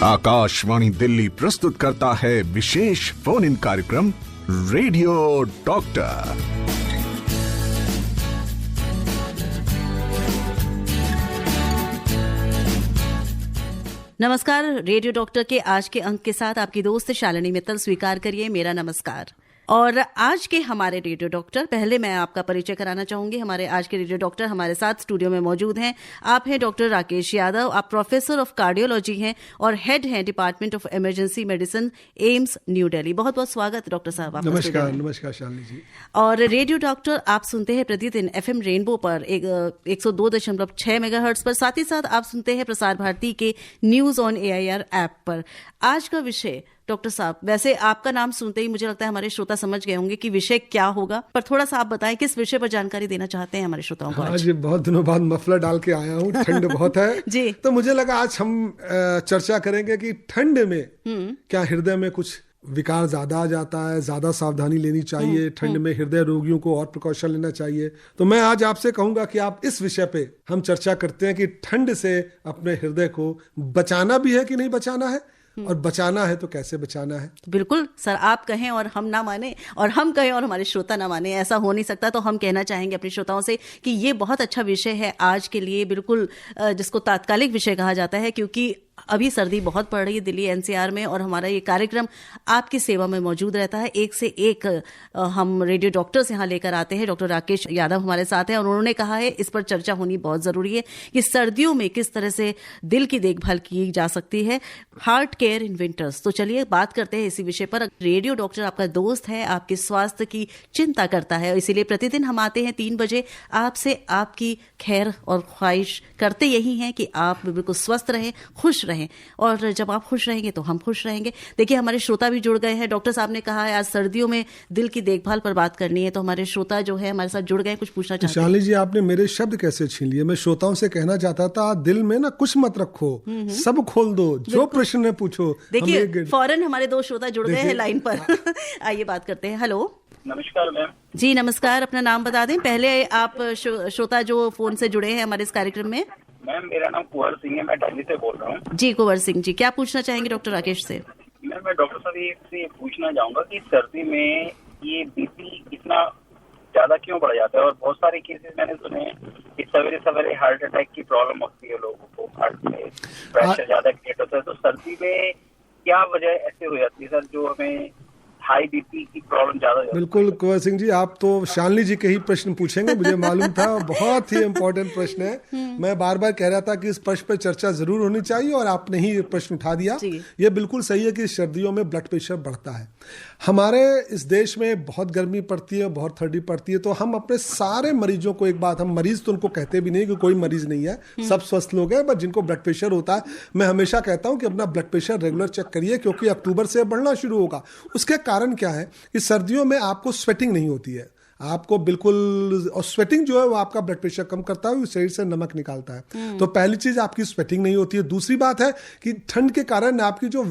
आकाशवाणी दिल्ली प्रस्तुत करता है विशेष फोन इन कार्यक्रम रेडियो डॉक्टर। नमस्कार। रेडियो डॉक्टर के आज के अंक के साथ आपकी दोस्त शालिनी मित्तल स्वीकार करिए मेरा नमस्कार। और आज के हमारे रेडियो डॉक्टर, पहले मैं आपका परिचय कराना चाहूंगी। हमारे आज के रेडियो डॉक्टर हमारे साथ स्टूडियो में मौजूद हैं। आप हैं डॉक्टर राकेश यादव। आप प्रोफेसर ऑफ कार्डियोलॉजी हैं और हेड हैं department of emergency medicine, AIIMS new Delhi. बहुत बहुत स्वागत डॉक्टर साहब आपका। नमस्कार शालिनी जी। और रेडियो डॉक्टर आप सुनते हैं प्रतिदिन FM रेनबो पर 102.6 मेगाहर्ट्ज पर। साथ ही साथ आप सुनते हैं प्रसार भारती के न्यूज ऑन AIR ऐप पर। आज का विषय डॉक्टर साहब, वैसे आपका नाम सुनते ही मुझे लगता है हमारे श्रोता समझ गए होंगे कि विषय क्या होगा, पर थोड़ा सा आप बताएं किस विषय पर जानकारी देना चाहते हैं हमारे श्रोताओं को। आज बहुत दिनों बाद मफलर डाल के आया हूँ, ठंड बहुत है जी। तो मुझे लगा आज हम चर्चा करेंगे कि ठंड में क्या हृदय में कुछ विकार ज्यादा आ जाता है, ज्यादा सावधानी लेनी चाहिए, ठंड में हृदय रोगियों को और प्रिकॉशन लेना चाहिए। तो मैं आज आपसे कहूंगा कि आप इस विषय पे हम चर्चा करते हैं कि ठंड से अपने हृदय को बचाना भी है कि नहीं बचाना है, और बचाना है तो कैसे बचाना है। बिल्कुल सर, आप कहें और हम ना माने और हम कहें और हमारे श्रोता ना माने, ऐसा हो नहीं सकता। तो हम कहना चाहेंगे अपने श्रोताओं से कि ये बहुत अच्छा विषय है आज के लिए, बिल्कुल जिसको तात्कालिक विषय कहा जाता है, क्योंकि अभी सर्दी बहुत पड़ रही है दिल्ली NCR में और हमारा ये कार्यक्रम आपकी सेवा में मौजूद रहता है। एक से एक हम रेडियो डॉक्टर्स यहाँ लेकर आते हैं। डॉक्टर राकेश यादव हमारे साथ हैं और उन्होंने कहा है इस पर चर्चा होनी बहुत ज़रूरी है कि सर्दियों में किस तरह से दिल की देखभाल की जा सकती है, हार्ट केयर इन विंटर्स। तो चलिए बात करते हैं इसी विषय पर। रेडियो डॉक्टर आपका दोस्त है, आपके स्वास्थ्य की चिंता करता है, इसीलिए प्रतिदिन हम आते हैं 3 बजे आपसे आपकी खैर और ख्वाहिश करते यही हैं कि आप बिल्कुल स्वस्थ रहें, खुश रहें, और जब आप खुश रहेंगे तो हम खुश रहेंगे। देखिए हमारे श्रोता भी जुड़ गए हैं। डॉक्टर साहब ने कहा है आज सर्दियों में दिल की देखभाल पर बात करनी है, तो हमारे श्रोता जो है हमारे साथ जुड़ गए, कुछ पूछना चाहते हैं। शालिनी जी, आपने मेरे शब्द कैसे छीन लिए। मैं श्रोताओं से कहना चाहता था दिल में ना कुछ मत रखो, सब खोल दो, जो प्रश्न है पूछो। देखिए फौरन हमारे 2 श्रोता जुड़ गए हैं लाइन पर। आइए बात करते हैं। हेलो, नमस्कार मैम। जी नमस्कार, अपना नाम बता दें पहले। आप श्रोता जो फोन से जुड़े हैं हमारे इस कार्यक्रम में। मैम मेरा नाम कुंवर सिंह है, मैं दिल्ली से बोल रहा हूँ। जी कुंवर सिंह जी, क्या पूछना चाहेंगे डॉक्टर राकेश से। मैम मैं डॉक्टर साहब से पूछना चाहूंगा कि सर्दी में ये BP इतना ज्यादा क्यों बढ़ जाता है, और बहुत सारे केसेस मैंने सुने हैं कि सवेरे सवेरे हार्ट अटैक की प्रॉब्लम होती है लोगों को, हार्ट में प्रेशर ज्यादा क्रिएट होता है। तो सर्दी में क्या वजह ऐसे हो जाती है सर जो हमें हाई BP की प्रॉब्लम ज्यादा? बिल्कुल कुंवर सिंह जी, आप तो शालिनी जी के ही प्रश्न पूछेंगे, मुझे मालूम था। बहुत ही इम्पोर्टेंट प्रश्न है। मैं बार बार कह रहा था कि इस प्रश्न पर चर्चा जरूर होनी चाहिए और आपने ही ये प्रश्न उठा दिया। ये बिल्कुल सही है कि सर्दियों में ब्लड प्रेशर बढ़ता है। हमारे इस देश में बहुत गर्मी पड़ती है, बहुत ठंडी पड़ती है, तो हम अपने सारे मरीजों को, एक बात, हम मरीज तो उनको कहते भी नहीं कि कोई मरीज नहीं है, सब स्वस्थ लोग हैं, बट जिनको ब्लड प्रेशर होता है, मैं हमेशा कहता हूं कि अपना ब्लड प्रेशर रेगुलर चेक करिए, क्योंकि अक्टूबर से बढ़ना शुरू होगा। उसके कारण क्या है कि सर्दियों में आपको स्वेटिंग नहीं होती है, आपको बिल्कुल, और स्वेटिंग जो है वो आपका ब्लड प्रेशर कम करता है, शरीर से नमक निकालता है। तो पहली चीज आपकी स्वेटिंग नहीं होती है। दूसरी बात है कि ठंड के कारण आपकी जो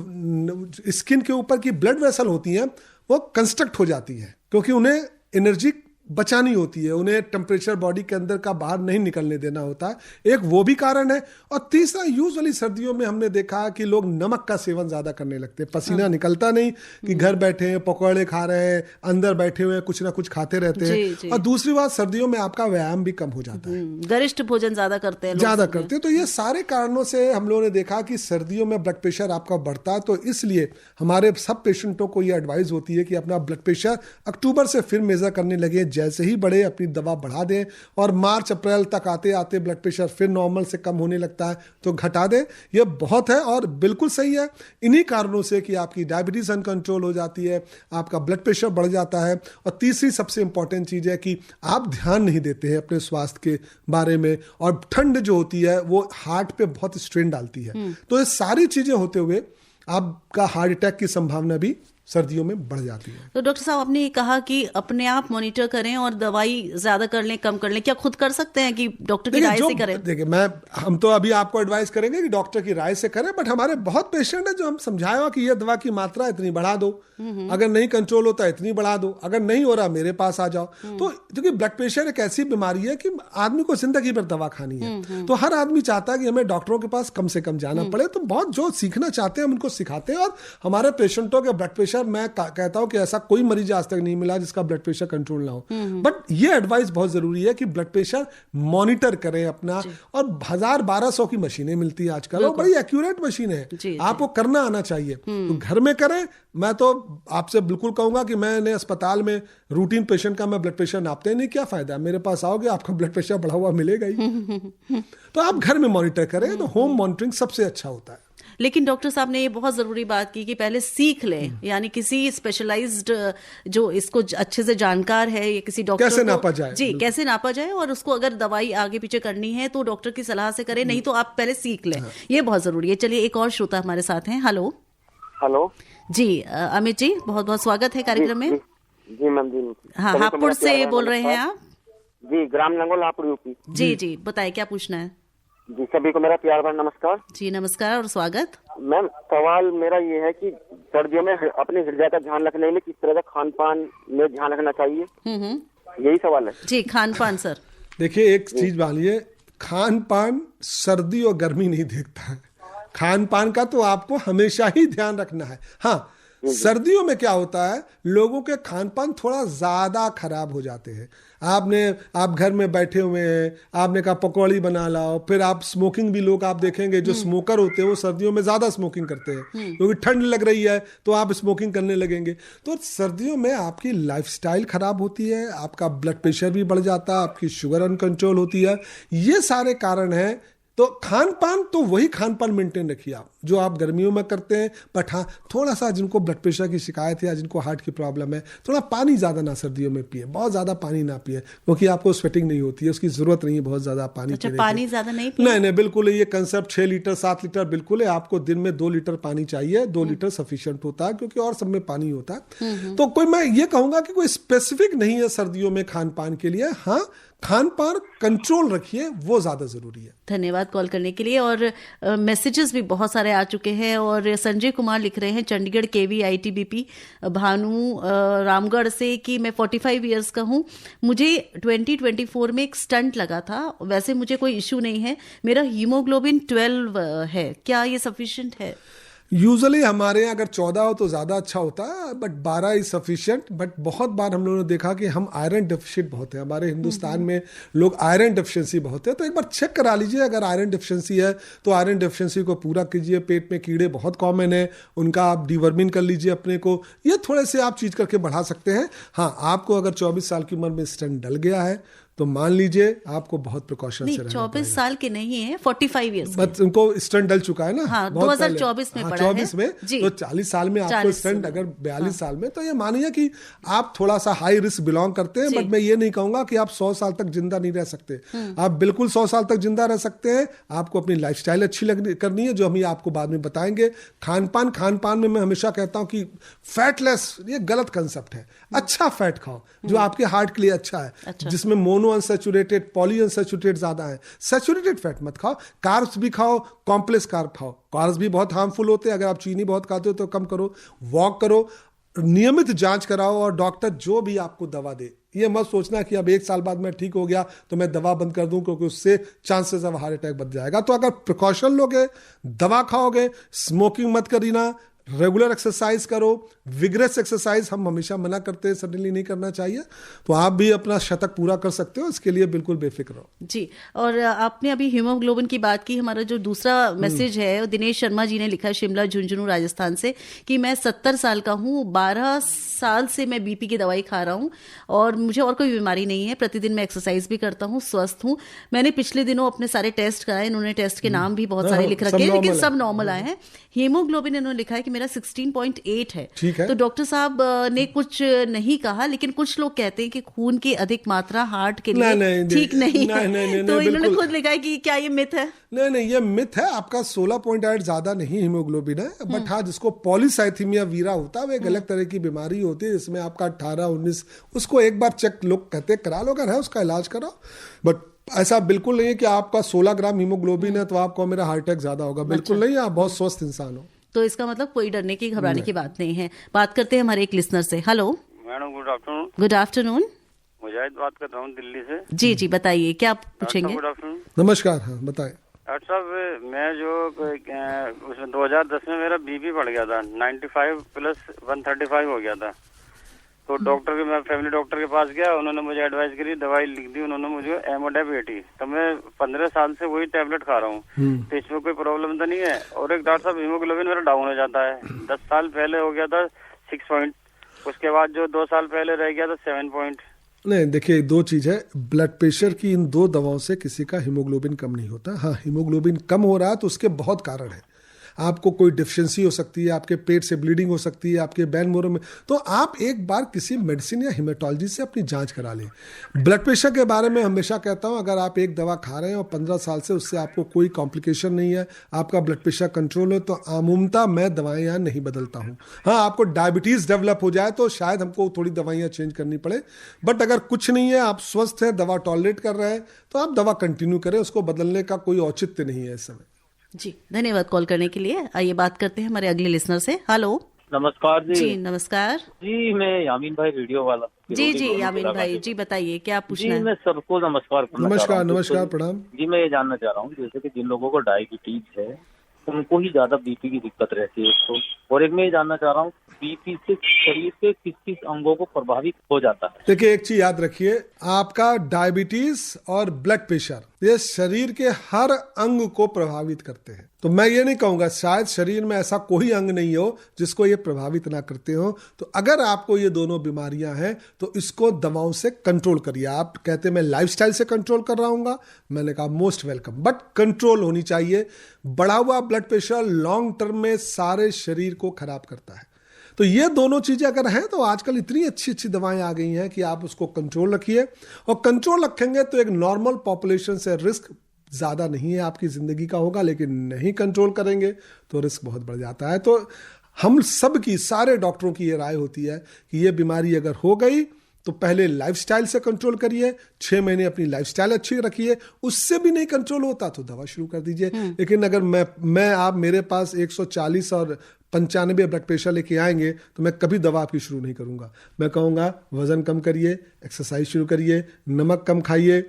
स्किन के ऊपर की ब्लड वेसल होती हैं वो कंस्ट्रक्ट हो जाती है, क्योंकि उन्हें एनर्जी बचानी होती है, उन्हें टेम्परेचर बॉडी के अंदर का बाहर नहीं निकलने देना होता है। एक वो भी कारण है। और तीसरा, यूजुअली सर्दियों में हमने देखा कि लोग नमक का सेवन ज्यादा करने लगते हैं। पसीना निकलता नहीं कि घर बैठे हैं, पकौड़े खा रहे हैं, अंदर बैठे हुए कुछ ना कुछ खाते रहते हैं। और दूसरी बात, सर्दियों में आपका व्यायाम भी कम हो जाता है, गरिष्ठ भोजन ज्यादा करते हैं। तो ये सारे कारणों से हम लोगों ने देखा कि सर्दियों में ब्लड प्रेशर आपका बढ़ता है। तो इसलिए हमारे सब पेशेंटों को ये एडवाइस होती है कि अपना ब्लड प्रेशर अक्टूबर से फिर मेजर करने लगे, जैसे ही बढ़े अपनी दवा बढ़ा दें, और मार्च अप्रैल तक आते आते ब्लड प्रेशर फिर नॉर्मल से कम होने लगता है तो घटा दें। यह बहुत है और बिल्कुल सही है। इन्हीं कारणों से कि आपकी डायबिटीज अनकंट्रोल हो जाती है, आपका ब्लड प्रेशर बढ़ जाता है। और तीसरी सबसे इंपॉर्टेंट चीज है कि आप ध्यान नहीं देते हैं अपने स्वास्थ्य के बारे में, और ठंड जो होती है वो हार्ट पे बहुत स्ट्रेन डालती है। तो ये सारी चीजें होते हुए आपका हार्ट अटैक की संभावना भी सर्दियों में बढ़ जाती है। तो डॉक्टर साहब, आपने कहा कि अपने आप मॉनिटर करें और दवाई ज्यादा कर लें, कम कर लें, क्या खुद कर सकते हैं कि डॉक्टर की राय से करें? देखिए, हम तो अभी आपको एडवाइस करेंगे कि डॉक्टर की राय से करें, बट हमारे बहुत पेशेंट है जो हम समझाया कि ये दवा की मात्रा इतनी बढ़ा दो, अगर नहीं कंट्रोल होता इतनी बढ़ा दो, अगर नहीं हो रहा मेरे पास आ जाओ। तो क्योंकि ब्लड प्रेशर एक ऐसी बीमारी है कि आदमी को जिंदगी भर दवा खानी है, तो हर आदमी चाहता है कि हमें डॉक्टरों के पास कम से कम जाना पड़े। तो बहुत जो सीखना चाहते हैं हम उनको सिखाते हैं, और हमारे पेशेंटों के ब्लड प्रेशर, मैं कहता हूं कि ऐसा कोई मरीज आज तक नहीं मिला जिसका ब्लड प्रेशर कंट्रोल ना हो। बट ये एडवाइस बहुत जरूरी है कि ब्लड प्रेशर मॉनिटर करें अपना, और 1000-1200 की मशीनें मिलती है आजकल, और बड़ी एक्यूरेट मशीन है, आपको करना आना चाहिए। तो घर में करें। मैं तो आपसे बिल्कुल कहूंगा कि मैंने अस्पताल में रूटीन पेशेंट का मैं ब्लड प्रेशर नापते नहीं, क्या फायदा, मेरे पास आओगे आपका ब्लड प्रेशर बढ़ा हुआ मिलेगा ही। तो आप घर में मॉनिटर करें, तो होम मॉनिटरिंग सबसे अच्छा होता है। लेकिन डॉक्टर साहब ने ये बहुत जरूरी बात की कि पहले सीख लें, यानी किसी स्पेशलाइज्ड जो इसको अच्छे से जानकार है, या किसी डॉक्टर कैसे नापा जाए, जी कैसे नापा जाए, और उसको अगर दवाई आगे पीछे करनी है तो डॉक्टर की सलाह से करें, नहीं तो आप पहले सीख लें। ये बहुत जरूरी है। चलिए, एक और श्रोता हमारे साथ हैं। हेलो जी, अमित जी, बहुत बहुत स्वागत है कार्यक्रम में। जी मैम जी। हाँ, हापुड़ से बोल रहे हैं आप? जी, ग्राम लंगोल, हापुड़, यूपी। जी, बताइए क्या पूछना है? जी, सभी को मेरा प्यार भरा नमस्कार। जी नमस्कार और स्वागत। मैम, सवाल मेरा ये है कि सर्दियों में अपने हृदय का ध्यान रखने में किस तरह का खान पान में ध्यान रखना चाहिए, यही सवाल है। जी, खान पान सर। देखिए, एक चीज मानिए, खान पान सर्दी और गर्मी नहीं देखता है। खान पान का तो आपको हमेशा ही ध्यान रखना है। हाँ, सर्दियों में क्या होता है, लोगों के खान पान थोड़ा ज्यादा खराब हो जाते हैं। आप घर में बैठे हुए हैं, आपने कहा पकौड़ी बना लाओ, फिर आप स्मोकिंग भी, लोग आप देखेंगे जो स्मोकर होते हैं वो सर्दियों में ज्यादा स्मोकिंग करते हैं, क्योंकि ठंड लग रही है तो आप स्मोकिंग करने लगेंगे। तो सर्दियों में आपकी लाइफस्टाइल खराब होती है, आपका ब्लड प्रेशर भी बढ़ जाता है, आपकी शुगर अनकंट्रोल होती है। ये सारे कारण हैं। तो खान पान तो वही खान पान मेंटेन रखिए आप जो आप गर्मियों में करते हैं। बट हाँ, थोड़ा सा जिनको ब्लड प्रेशर की शिकायत है या जिनको हार्ट की प्रॉब्लम है, थोड़ा पानी ज़्यादा ना सर्दियों में पिए, बहुत ज़्यादा पानी ना पिए, क्योंकि आपको स्वेटिंग नहीं होती है, उसकी ज़रूरत नहीं है बहुत ज़्यादा पानी। अच्छा, पानी ज़्यादा नहीं पिए? नहीं, बिल्कुल ये कंसेप्ट 6 लीटर 7 लीटर बिल्कुल है। आपको दिन में 2 लीटर पानी चाहिए, 2 लीटर सफिशिएंट होता है, क्योंकि और सब में पानी होता है। तो कोई, मैं ये कहूँगा कि कोई स्पेसिफिक नहीं है सर्दियों में खान पान के लिए। हाँ, खान पान कंट्रोल रखिए, वो ज्यादा जरूरी है। धन्यवाद कॉल करने के लिए। और मैसेजेस भी बहुत सारे आ चुके हैं। और संजय कुमार लिख रहे हैं चंडीगढ़ केवी ITBP भानु रामगढ़ से कि मैं 45 इयर्स का हूँ, मुझे 2024 में एक स्टंट लगा था। वैसे मुझे कोई इश्यू नहीं है, मेरा हीमोग्लोबिन 12 है, क्या ये सफिशिएंट है? यूजुअली हमारे यहाँ अगर 14 हो तो ज़्यादा अच्छा होता है, बट 12 इज सफिशिएंट। बट बहुत बार हम लोगों ने देखा कि हम आयरन डेफिशिएंट बहुत है, हमारे हिंदुस्तान में लोग आयरन डेफिशिएंसी बहुत है। तो एक बार चेक करा लीजिए, अगर आयरन डेफिशिएंसी है तो आयरन डेफिशिएंसी को पूरा कीजिए। पेट में कीड़े बहुत कॉमन है, उनका आप डिवर्मिन कर लीजिए अपने को, ये थोड़े से आप चीज़ करके बढ़ा सकते हैं। हाँ, आपको अगर 24 साल की उम्र में स्टंट डल गया है तो मान लीजिए आपको बहुत प्रिकॉशन से रहना 24 साल के नहीं है, 45 इयर्स बट उनको स्टंट डल चुका है ना। हाँ, 2024 में पड़ा 24 में तो 40 साल में आपको स्टंट, अगर 42 साल में, तो ये मानिए कि आप थोड़ा सा हाई रिस्क बिलोंग करते हैं। बट मैं ये नहीं कहूंगा कि आप 100 साल तक जिंदा नहीं रह सकते। आप बिल्कुल 100 साल तक जिंदा रह सकते हैं। आपको अपनी लाइफस्टाइल अच्छी करनी है, जो हम आपको बाद में बताएंगे। खान पान में मैं हमेशा कहता हूं कि फैटलेस, ये गलत कंसेप्ट है। अच्छा फैट खाओ जो आपके हार्ट के लिए अच्छा है, जिसमें मोनो अनसैचुरेटेड, पॉली अनसैचुरेटेड ज्यादा है। सैचुरेटेड फैट मत खाओ। कार्ब्स भी खाओ, कॉम्प्लेक्स कार्ब खाओ। कार्ब्स भी बहुत हार्मफुल होते हैं, अगर आप चीनी बहुत खाते हो तो कम करो। वॉक करो, नियमित जांच कराओ, और डॉक्टर जो भी आपको दवा दे, ये मत सोचना कि अब 1 साल बाद मैं ठीक हो गया तो मैं दवा बंद कर दूं, क्योंकि उससे चांसेस ऑफ हार्ट अटैक बढ़ जाएगा। तो अगर प्रिकॉशन लोगे, दवा खाओगे, स्मोकिंग मत करना, रेगुलर एक्सरसाइज करो, विग्रेस एक्सरसाइज हम हमेशा मना करते हैं, सडनली नहीं करना चाहिए। तो आप भी अपना शतक पूरा कर सकते हो, इसके लिए बिल्कुल बेफिक्र रहो जी। और आपने अभी हीमोग्लोबिन की बात की। हमारा जो दूसरा मैसेज है, दिनेश शर्मा जी ने लिखा है शिमला झुंझुनू राजस्थान से कि मैं 70 साल का हूँ, 12 साल से मैं BP की दवाई खा रहा हूँ और मुझे और कोई बीमारी नहीं है। प्रतिदिन मैं एक्सरसाइज भी करता हूँ, स्वस्थ हूँ। मैंने पिछले दिनों अपने सारे टेस्ट कराए, इन्होंने टेस्ट के नाम भी बहुत सारे लिख रखे हैं, लेकिन सब नॉर्मल आए हैं। हीमोग्लोबिन इन्होंने लिखा है कि मेरा 16.8 है। ठीक है। तो डॉक्टर साहब ने कुछ नहीं कहा, लेकिन कुछ लोग कहते हैं कि खून की अधिक मात्रा हार्ट के लिए ठीक नहीं है। तो इन्होंने खुद लिखा है कि क्या ये मिथ है? नहीं, ये मिथ है। आपका 16.8 ज्यादा नहीं हीमोग्लोबिन है, बट हाँ, जिसको पॉलीसाइथीमिया वीरा होता है वो एक अलग तरह की बीमारी होती है, जिसमें आपका 18-19, उसको एक बार चेक लोग कहते करा लो, अगर है उसका इलाज कराओ। बट ऐसा बिल्कुल नहीं है कि आपका 16 ग्राम हीमोग्लोबिन है तो आपको मेरा हार्ट अटैक ज्यादा होगा, बिल्कुल नहीं। आप बहुत स्वस्थ इंसान हो। तो इसका मतलब कोई डरने की, घबराने की बात नहीं है। बात करते हैं हमारे एक लिसनर से। Hello madam, good afternoon. Good afternoon. Mujahid बात कर रहा हूँ दिल्ली से। जी जी, बताइए क्या पूछेंगे? Good afternoon. नमस्कार। हाँ बताएं। डॉक्टर साहब, मैं जो उसमें 2010 में मेरा बीपी बढ़ गया था, 95 प्लस 135 हो गया था। तो डॉक्टर के, मैं फैमिली डॉक्टर के पास गया, उन्होंने मुझे एडवाइस करी, दवाई लिख दी उन्होंने मुझे, एमोडेप 80। तो मैं 15 साल से वही टैबलेट खा रहा हूँ, तो इसमें कोई प्रॉब्लम तो नहीं है? और एक डॉक्टर साहब, हीमोग्लोबिन मेरा डाउन हो जाता है। 10 साल पहले हो गया था 6 पॉइंट, उसके बाद जो 2 साल पहले रह गया था 7 पॉइंट। नहीं, देखिए, दो चीज है। ब्लड प्रेशर की इन 2 दवाओं से किसी का हीमोग्लोबिन कम नहीं होता। हाँ, हीमोग्लोबिन कम हो रहा है तो उसके बहुत कारण है। आपको कोई डिफिशिएंसी हो सकती है, आपके पेट से ब्लीडिंग हो सकती है, आपके बैन मोरो में, तो आप एक बार किसी मेडिसिन या हेमेटोलॉजिस्ट से अपनी जांच करा लें। ब्लड प्रेशर के बारे में हमेशा कहता हूं, अगर आप एक दवा खा रहे हैं और 15 साल से उससे आपको कोई कॉम्प्लिकेशन नहीं है, आपका ब्लड प्रेशर कंट्रोल है, तो आमूमता मैं दवाइयाँ नहीं बदलता हूँ। हाँ, आपको डायबिटीज डेवलप हो जाए तो शायद हमको थोड़ी दवाइयाँ चेंज करनी पड़े, बट अगर कुछ नहीं है, आप स्वस्थ हैं, दवा टॉलरेट कर रहे हैं, तो आप दवा कंटिन्यू करें, उसको बदलने का कोई औचित्य नहीं है इस समय। जी, धन्यवाद कॉल करने के लिए। आइए बात करते हैं हमारे अगले लिसनर से। हेलो। नमस्कार जी। जी नमस्कार जी, मैं यामीन भाई, वीडियो वाला। जी जी, यामीन भाई जी, बताइए क्या पूछना है? मैं सबको नमस्कार नमस्कार प्रणाम जी। मैं ये जानना चाह रहा हूँ, जैसे कि जिन लोगों को डायबिटीज है उनको ही ज्यादा बीपी की दिक्कत रहती है उसको, और एक मैं ये जानना चाह रहा हूँ, बीपी से शरीर के किस किस अंगों को प्रभावित हो जाता है? देखिए, एक चीज याद रखिए, आपका डायबिटीज और ब्लड प्रेशर ये शरीर के हर अंग को प्रभावित करते हैं। तो मैं ये नहीं कहूंगा, शायद शरीर में ऐसा कोई अंग नहीं हो जिसको ये प्रभावित ना करते हो। तो अगर आपको ये दोनों बीमारियां हैं तो इसको दवाओं से कंट्रोल करिए। आप कहते मैं लाइफस्टाइल से कंट्रोल कर रहा हूँ, मैंने कहा मोस्ट वेलकम, बट कंट्रोल होनी चाहिए। बढ़ा हुआ ब्लड प्रेशर लॉन्ग टर्म में सारे शरीर को खराब करता है। तो ये दोनों चीजें अगर हैं तो आजकल इतनी अच्छी अच्छी दवाएं आ गई हैं कि आप उसको कंट्रोल रखिए, और कंट्रोल रखेंगे तो एक नॉर्मल पॉपुलेशन से रिस्क ज्यादा नहीं है आपकी जिंदगी का होगा, लेकिन नहीं कंट्रोल करेंगे तो रिस्क बहुत बढ़ जाता है। तो हम सब की, सारे डॉक्टरों की ये राय होती है कि ये बीमारी अगर हो गई तो पहले लाइफस्टाइल से कंट्रोल करिए, 6 महीने अपनी लाइफस्टाइल अच्छी रखिए, उससे भी नहीं कंट्रोल होता तो दवा शुरू कर दीजिए। लेकिन अगर मैं आप मेरे पास 140 और 95 ब्लड प्रेशर लेके आएंगे तो मैं कभी दवा आपकी शुरू नहीं करूंगा। मैं कहूंगा वजन कम करिए, एक्सरसाइज शुरू करिए, नमक कम खाइए।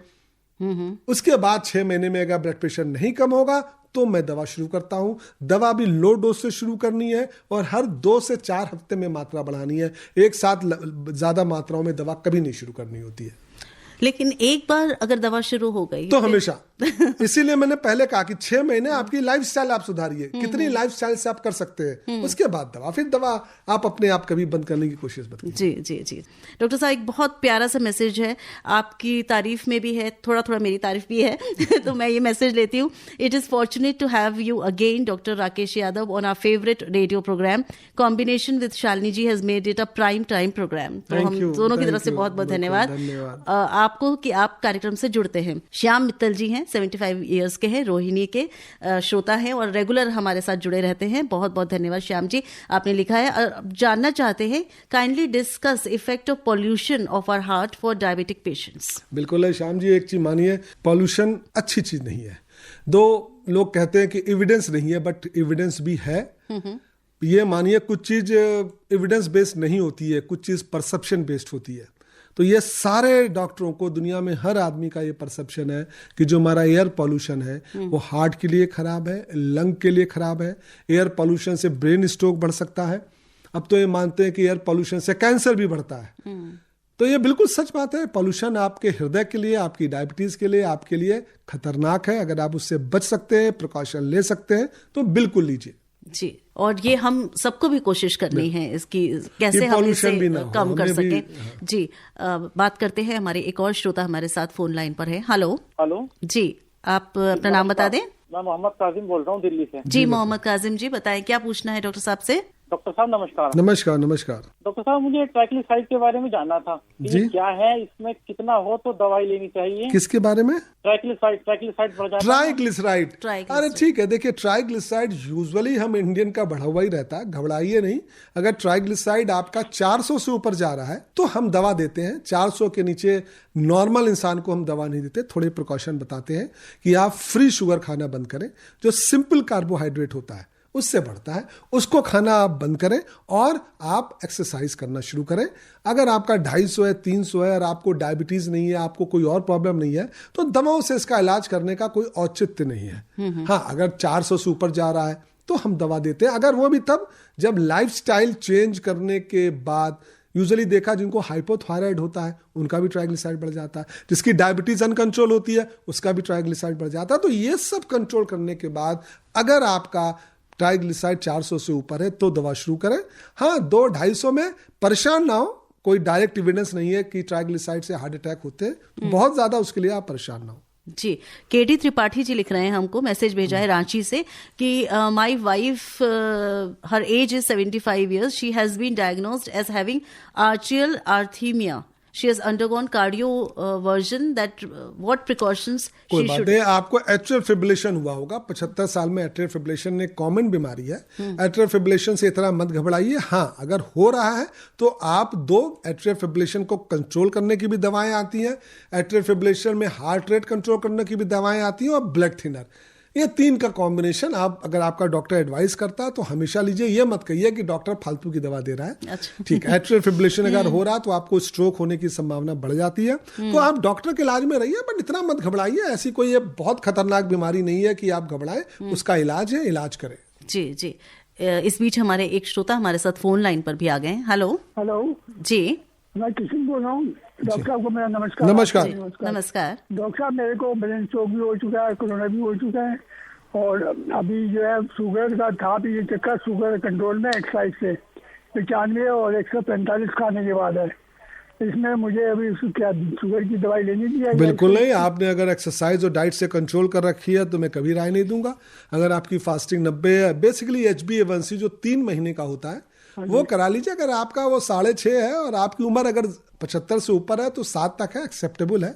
उसके बाद 6 महीने में अगर ब्लड प्रेशर नहीं कम होगा तो मैं दवा शुरू करता हूं। दवा भी लो डोज से शुरू करनी है और हर 2 से 4 हफ्ते में मात्रा बढ़ानी है। एक साथ ज्यादा मात्राओं में दवा कभी नहीं शुरू करनी होती है। लेकिन एक बार अगर दवा शुरू हो गई तो हमेशा इसीलिए मैंने पहले कहा कि 6 महीने आपकी लाइफस्टाइल आप सुधारिए, कितनी लाइफस्टाइल से आप कर सकते हैं, उसके बाद दवा, फिर दवा आप अपने आप कभी बंद करने की कोशिश मत कीजिए। जी जी जी। डॉक्टर साहब, एक बहुत प्यारा सा मैसेज है, आपकी तारीफ में भी है, थोड़ा थोड़ा मेरी तारीफ भी है तो मैं ये मैसेज लेती हूँ। It is fortunate to have you again doctor Rakesh Yadav on our favourite radio programme. Combination with Shalini ji has made it a prime time programme. तो हम दोनों की तरफ से बहुत बहुत धन्यवाद आपको कि आप कार्यक्रम से जुड़ते हैं। श्याम मित्तल जी हैं, 75 ईयर्स के हैं, रोहिणी के श्रोता हैं और रेगुलर हमारे साथ जुड़े रहते हैं। बहुत बहुत धन्यवाद श्याम जी। आपने लिखा है, जानना चाहते हैं, kindly discuss effect of pollution of our heart for diabetic patients. बिल्कुल है श्याम जी, एक चीज मानिए, पॉल्यूशन अच्छी चीज नहीं है। 2 लोग कहते हैं कि एविडेंस नहीं है, बट एविडेंस भी है। ये मानिए, कुछ चीज एविडेंस बेस्ड नहीं होती है, कुछ चीज परसेप्शन बेस्ड होती है। तो ये सारे डॉक्टरों को, दुनिया में हर आदमी का ये परसेप्शन है कि जो हमारा एयर पॉल्यूशन है वो हार्ट के लिए खराब है, लंग के लिए खराब है। एयर पॉल्यूशन से ब्रेन स्ट्रोक बढ़ सकता है। अब तो ये मानते हैं कि एयर पॉल्यूशन से कैंसर भी बढ़ता है। तो ये बिल्कुल सच बात है। पॉल्यूशन आपके हृदय के लिए, आपकी डायबिटीज के लिए, आपके लिए खतरनाक है। अगर आप उससे बच सकते हैं, प्रिकॉशन ले सकते हैं तो बिल्कुल लीजिए जी। और ये हम सबको भी कोशिश करनी है इसकी, कैसे हम इसे कम कर सके। जी, बात करते हैं, हमारे एक और श्रोता हमारे साथ फोन लाइन पर है। हेलो जी, आप अपना नाम बता दें। मैं मोहम्मद काजिम बोल रहा हूँ दिल्ली से। जी मोहम्मद काजिम जी, बताएं क्या पूछना है डॉक्टर साहब से। डॉक्टर साहब नमस्कार। नमस्कार। नमस्कार डॉक्टर साहब, मुझे ट्राइग्लिसराइड के बारे में जानना था कि जी? ये क्या है, इसमें कितना हो तो दवाई लेनी चाहिए? किसके बारे में? ट्राइग्लिसराइड बढ़ जाता है। ट्राइग्लिसराइड, अरे ठीक है। देखिए, ट्राइग्लिसराइड यूजुअली हम इंडियन का बढ़ा हुआ ही रहता है, घबराइए नहीं। अगर ट्राइग्लिसराइड आपका 400 से ऊपर जा रहा है तो हम दवा देते हैं। 400 के नीचे नॉर्मल इंसान को हम दवा नहीं देते, थोड़े प्रिकॉशन बताते हैं कि आप फ्री शुगर खाना बंद करें। जो सिंपल कार्बोहाइड्रेट होता है उससे बढ़ता है, उसको खाना आप बंद करें और आप एक्सरसाइज करना शुरू करें। अगर आपका 250 है, 300 है और आपको डायबिटीज नहीं है, आपको कोई और प्रॉब्लम नहीं है, तो दवाओं से इसका इलाज करने का कोई औचित्य नहीं है। हाँ, अगर 400 से ऊपर जा रहा है तो हम दवा देते हैं। अगर वो भी तब जब लाइफस्टाइल चेंज करने के बाद, यूजुअली देखा जिनको हाइपोथायराइड होता है उनका भी ट्राइग्लिसराइड बढ़ जाता है, जिसकी डायबिटीज अनकंट्रोल होती है उसका भी ट्राइग्लिसराइड बढ़ जाता है। तो ये सब कंट्रोल करने के बाद अगर आपका ट्राइग्लिसराइड 400 से ऊपर है तो दवा शुरू करें। हाँ, 200-250 में परेशान ना हो, कोई डायरेक्ट एविडेंस नहीं है कि ट्राइग्लिसराइड से हार्ट अटैक होते हैं, तो बहुत ज्यादा उसके लिए आप परेशान ना हो। जी, केडी त्रिपाठी जी लिख रहे हैं, हमको मैसेज भेजा है रांची से कि my wife, her age is 75 years, she has been diagnosed as having atrial arrhythmia, she has undergone cardioversion, that what precautions कोई she बात should? नहीं, आपको एट्रियल फिब्रिलेशन हुआ होगा। 75 साल में एट्रियल फिब्रिलेशन एक कॉमन बीमारी है। एट्रियल फिब्रिलेशन से इतना मत घबराइए। हाँ, अगर हो रहा है तो आप 2 एट्रियल फिब्रिलेशन को कंट्रोल करने की भी दवाएं आती हैं। एट्रियल फिब्रिलेशन में हार्ट रेट कंट्रोल करने की भी दवाएं आती हैं और ब्लड थिनर, ये 3 का कॉम्बिनेशन आप, अगर आपका डॉक्टर एडवाइस करता है तो हमेशा लीजिए। ये मत कहिए कि डॉक्टर फालतू की दवा दे रहा है। अच्छा। ठीक है, एट्रियल फिब्रिलेशन अगर हो रहा है तो आपको स्ट्रोक होने की संभावना बढ़ जाती है। तो आप डॉक्टर के इलाज में रहिए, बट इतना मत घबराइए। ऐसी कोई ये बहुत खतरनाक बीमारी नहीं है कि आप घबराएं। उसका इलाज है, इलाज करें। जी जी। इस बीच हमारे एक श्रोता हमारे साथ फोन लाइन पर भी आ गए हैं। हेलो जी। मैं किशन बोल रहा हूँ। डॉक्टर साहब को मेरा नमस्कार। नमस्कार। नमस्कार डॉक्टर साहब, मेरे को ब्रेन स्ट्रोक भी हो चुका है, कोरोना भी हो चुका है, और अभी जो है शुगर का था भी ये चक्कर, शुगर कंट्रोल में एक्सरसाइज से 95 और 145 खाने के बाद है। इसमें मुझे अभी क्या शुगर की दवाई लेनी चाहिए? बिल्कुल नहीं। आपने अगर एक्सरसाइज और डाइट से कंट्रोल कर रखी है तो मैं कभी राय नहीं दूंगा। अगर आपकी फास्टिंग 90 है, बेसिकली HbA1c जो 3 महीने का होता है वो करा लीजिए। अगर आपका वो 6.5 है और आपकी उम्र अगर 75 से ऊपर है तो 7 तक है, एक्सेप्टेबल है।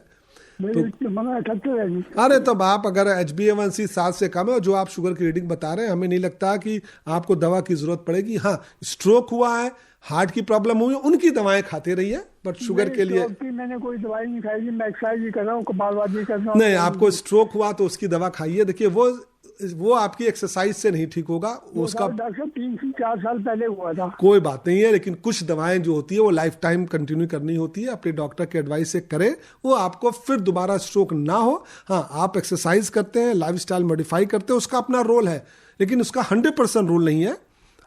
अरे तब आप अगर HbA1c 7 से कम है और जो आप शुगर की रीडिंग बता रहे हैं, हमें नहीं लगता कि आपको दवा की जरूरत पड़ेगी। हाँ, स्ट्रोक हुआ है, हार्ट की प्रॉब्लम हुई, उनकी दवाएं खाते रहिए, बट शुगर के लिए मैंने कोई दवाई नहीं खाई, मैं एक्सरसाइज भी कर रहा हूँ, कपालभाति कर रहा हूँ। नहीं, आपको स्ट्रोक हुआ तो उसकी दवा खाइए। देखिए, वो आपकी एक्सरसाइज से नहीं ठीक होगा, उसका डॉक्टर 3 से 4 साल पहले हुआ था। कोई बात नहीं है, लेकिन कुछ दवाएं जो होती है वो लाइफ टाइम कंटिन्यू करनी होती है। अपने डॉक्टर के एडवाइस से करें, वो आपको फिर दोबारा स्ट्रोक ना हो। हाँ, आप एक्सरसाइज करते हैं, लाइफस्टाइल मॉडिफाई करते हैं, उसका अपना रोल है, लेकिन उसका 100% रोल नहीं है।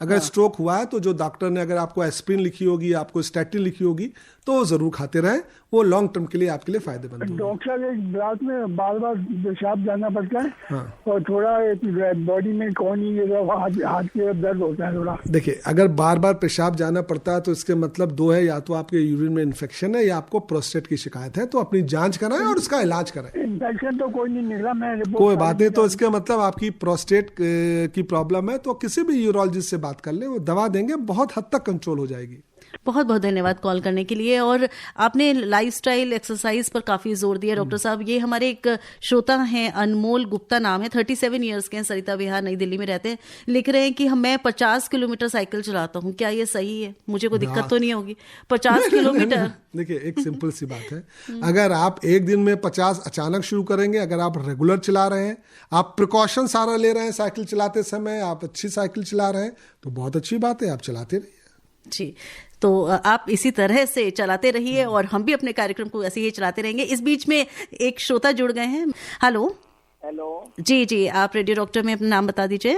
अगर स्ट्रोक हुआ है तो जो डॉक्टर ने अगर आपको एस्पिरिन लिखी होगी, आपको स्टैटिन लिखी होगी, तो वो जरूर खाते रहें। वो लॉन्ग टर्म के लिए आपके लिए फायदेमंद है। डॉक्टर एक रात में बार बार पेशाब जाना पड़ता है। हाँ। और थोड़ा बॉडी में कोहनी हाथ के दर्द होता है थोड़ा। देखिए, अगर बार बार पेशाब जाना पड़ता है तो इसके मतलब 2 है, या तो आपके यूरिन में इन्फेक्शन है या आपको प्रोस्टेट की शिकायत है। तो अपनी जांच कराएं और उसका इलाज कराएं। इन्फेक्शन तो कोई नहीं निकला, मैं कोई बात नहीं, तो इसके मतलब आपकी प्रोस्टेट की प्रॉब्लम है, तो किसी भी यूरोलॉजिस्ट से बात कर ले, वो दवा देंगे, बहुत हद तक कंट्रोल हो जाएगी। बहुत बहुत धन्यवाद कॉल करने के लिए। और आपने लाइफस्टाइल एक्सरसाइज पर काफी जोर दिया डॉक्टर साहब। ये हमारे एक श्रोता हैं, अनमोल गुप्ता नाम है, 37 ईयर्स के हैं, सरिता विहार नई दिल्ली में रहते हैं। लिख रहे हैं कि मैं 50 किलोमीटर साइकिल चलाता हूँ, क्या ये सही है? मुझे कोई दिक्कत तो नहीं होगी? 50 किलोमीटर। देखिए, एक सिंपल सी बात है, अगर आप एक दिन में 50 अचानक शुरू करेंगे, अगर आप रेगुलर चला रहे हैं, आप प्रिकॉशन सारा ले रहे हैं साइकिल चलाते समय, आप अच्छी साइकिल चला रहे हैं, तो बहुत अच्छी बात है, आप चलाते रहिए। जी, तो आप इसी तरह से चलाते रहिए और हम भी अपने कार्यक्रम को ऐसे ही चलाते रहेंगे। इस बीच में एक श्रोता जुड़ गए हैं। हेलो जी जी, आप रेडियो डॉक्टर में अपना नाम बता दीजिए।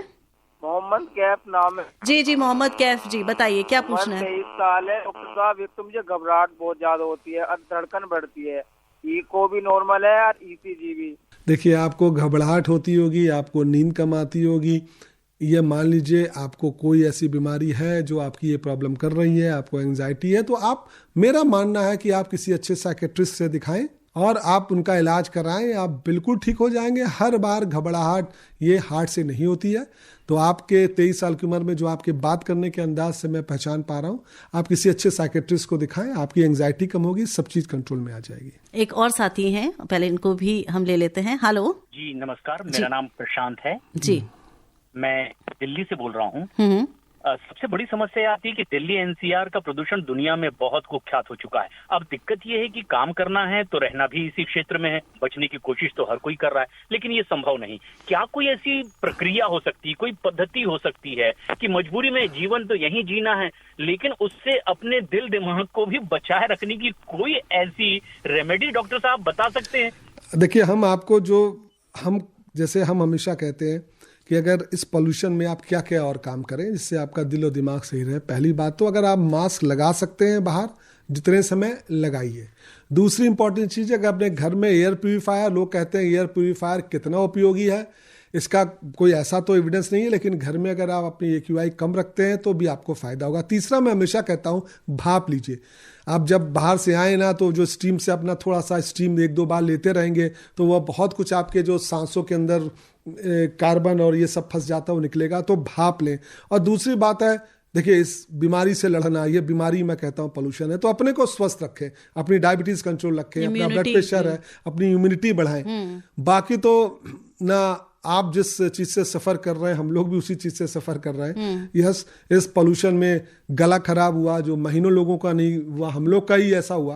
मोहम्मद कैफ नाम है। जी जी, मोहम्मद कैफ जी, बताइए क्या पूछना है? 23 साल है डॉक्टर साहब। एक तो मुझे घबराहट बहुत ज्यादा होती है और धड़कन बढ़ती है, ईको भी नॉर्मल है और ECG भी। देखिए, आपको घबराहट होती होगी, आपको नींद कम आती होगी, ये मान लीजिए आपको कोई ऐसी बीमारी है जो आपकी ये प्रॉब्लम कर रही है, आपको एंजाइटी है, तो आप, मेरा मानना है कि आप किसी अच्छे साइकेट्रिस्ट से दिखाएं, और आप उनका इलाज कराएं, आप बिल्कुल ठीक हो जाएंगे। हर बार घबराहट ये हार्ट से नहीं होती है। तो आपके 23 साल की उम्र में जो आपके बात करने के अंदाज से मैं पहचान पा रहा हूँ, आप किसी अच्छे साइकेट्रिस्ट को दिखाएं, आपकी एंजाइटी कम होगी, सब चीज कंट्रोल में आ जाएगी। एक और साथी हैं, पहले इनको भी हम ले लेते हैं। हेलो जी नमस्कार, मेरा नाम प्रशांत है जी, मैं दिल्ली से बोल रहा हूँ। सबसे बड़ी समस्या आती है कि दिल्ली एनसीआर का प्रदूषण दुनिया में बहुत कुख्यात हो चुका है। अब दिक्कत ये है कि काम करना है तो रहना भी इसी क्षेत्र में है, बचने की कोशिश तो हर कोई कर रहा है, लेकिन ये संभव नहीं। क्या कोई ऐसी प्रक्रिया हो सकती है, कोई पद्धति हो सकती है कि मजबूरी में जीवन तो यहीं जीना है, लेकिन उससे अपने दिल दिमाग को भी बचाए रखने की कोई ऐसी रेमेडी डॉक्टर साहब बता सकते हैं? देखिए, हम आपको जैसे हम हमेशा कहते हैं कि अगर इस पोल्यूशन में आप क्या क्या और काम करें जिससे आपका दिल और दिमाग सही रहे। पहली बात तो अगर आप मास्क लगा सकते हैं बाहर जितने समय लगाइए। दूसरी इंपॉर्टेंट चीज़ है, अगर अपने घर में एयर प्यूरीफायर, लोग कहते हैं एयर प्यूरीफायर कितना उपयोगी है, इसका कोई ऐसा तो एविडेंस नहीं है, लेकिन घर में अगर आप अपनी AQI कम रखते हैं तो भी आपको फायदा होगा। तीसरा, मैं हमेशा कहता हूँ भाप लीजिए। आप जब बाहर से आए ना तो जो स्टीम से अपना थोड़ा सा स्टीम 1-2 बार लेते रहेंगे तो वह बहुत कुछ आपके जो सांसों के अंदर कार्बन और ये सब फंस जाता है वो निकलेगा, तो भाप लें। और दूसरी बात है, देखिए इस बीमारी से लड़ना, ये बीमारी मैं कहता हूँ पोल्यूशन है, तो अपने को स्वस्थ रखें, अपनी डायबिटीज कंट्रोल रखें, अपना ब्लड प्रेशर है, अपनी इम्यूनिटी बढ़ाएं। बाकी तो ना आप जिस चीज से सफर कर रहे हैं हम लोग भी उसी चीज से सफर कर रहे हैं। यस, इस पोल्यूशन में गला खराब हुआ जो महीनों लोगों का नहीं हुआ, हम लोग का ही ऐसा हुआ।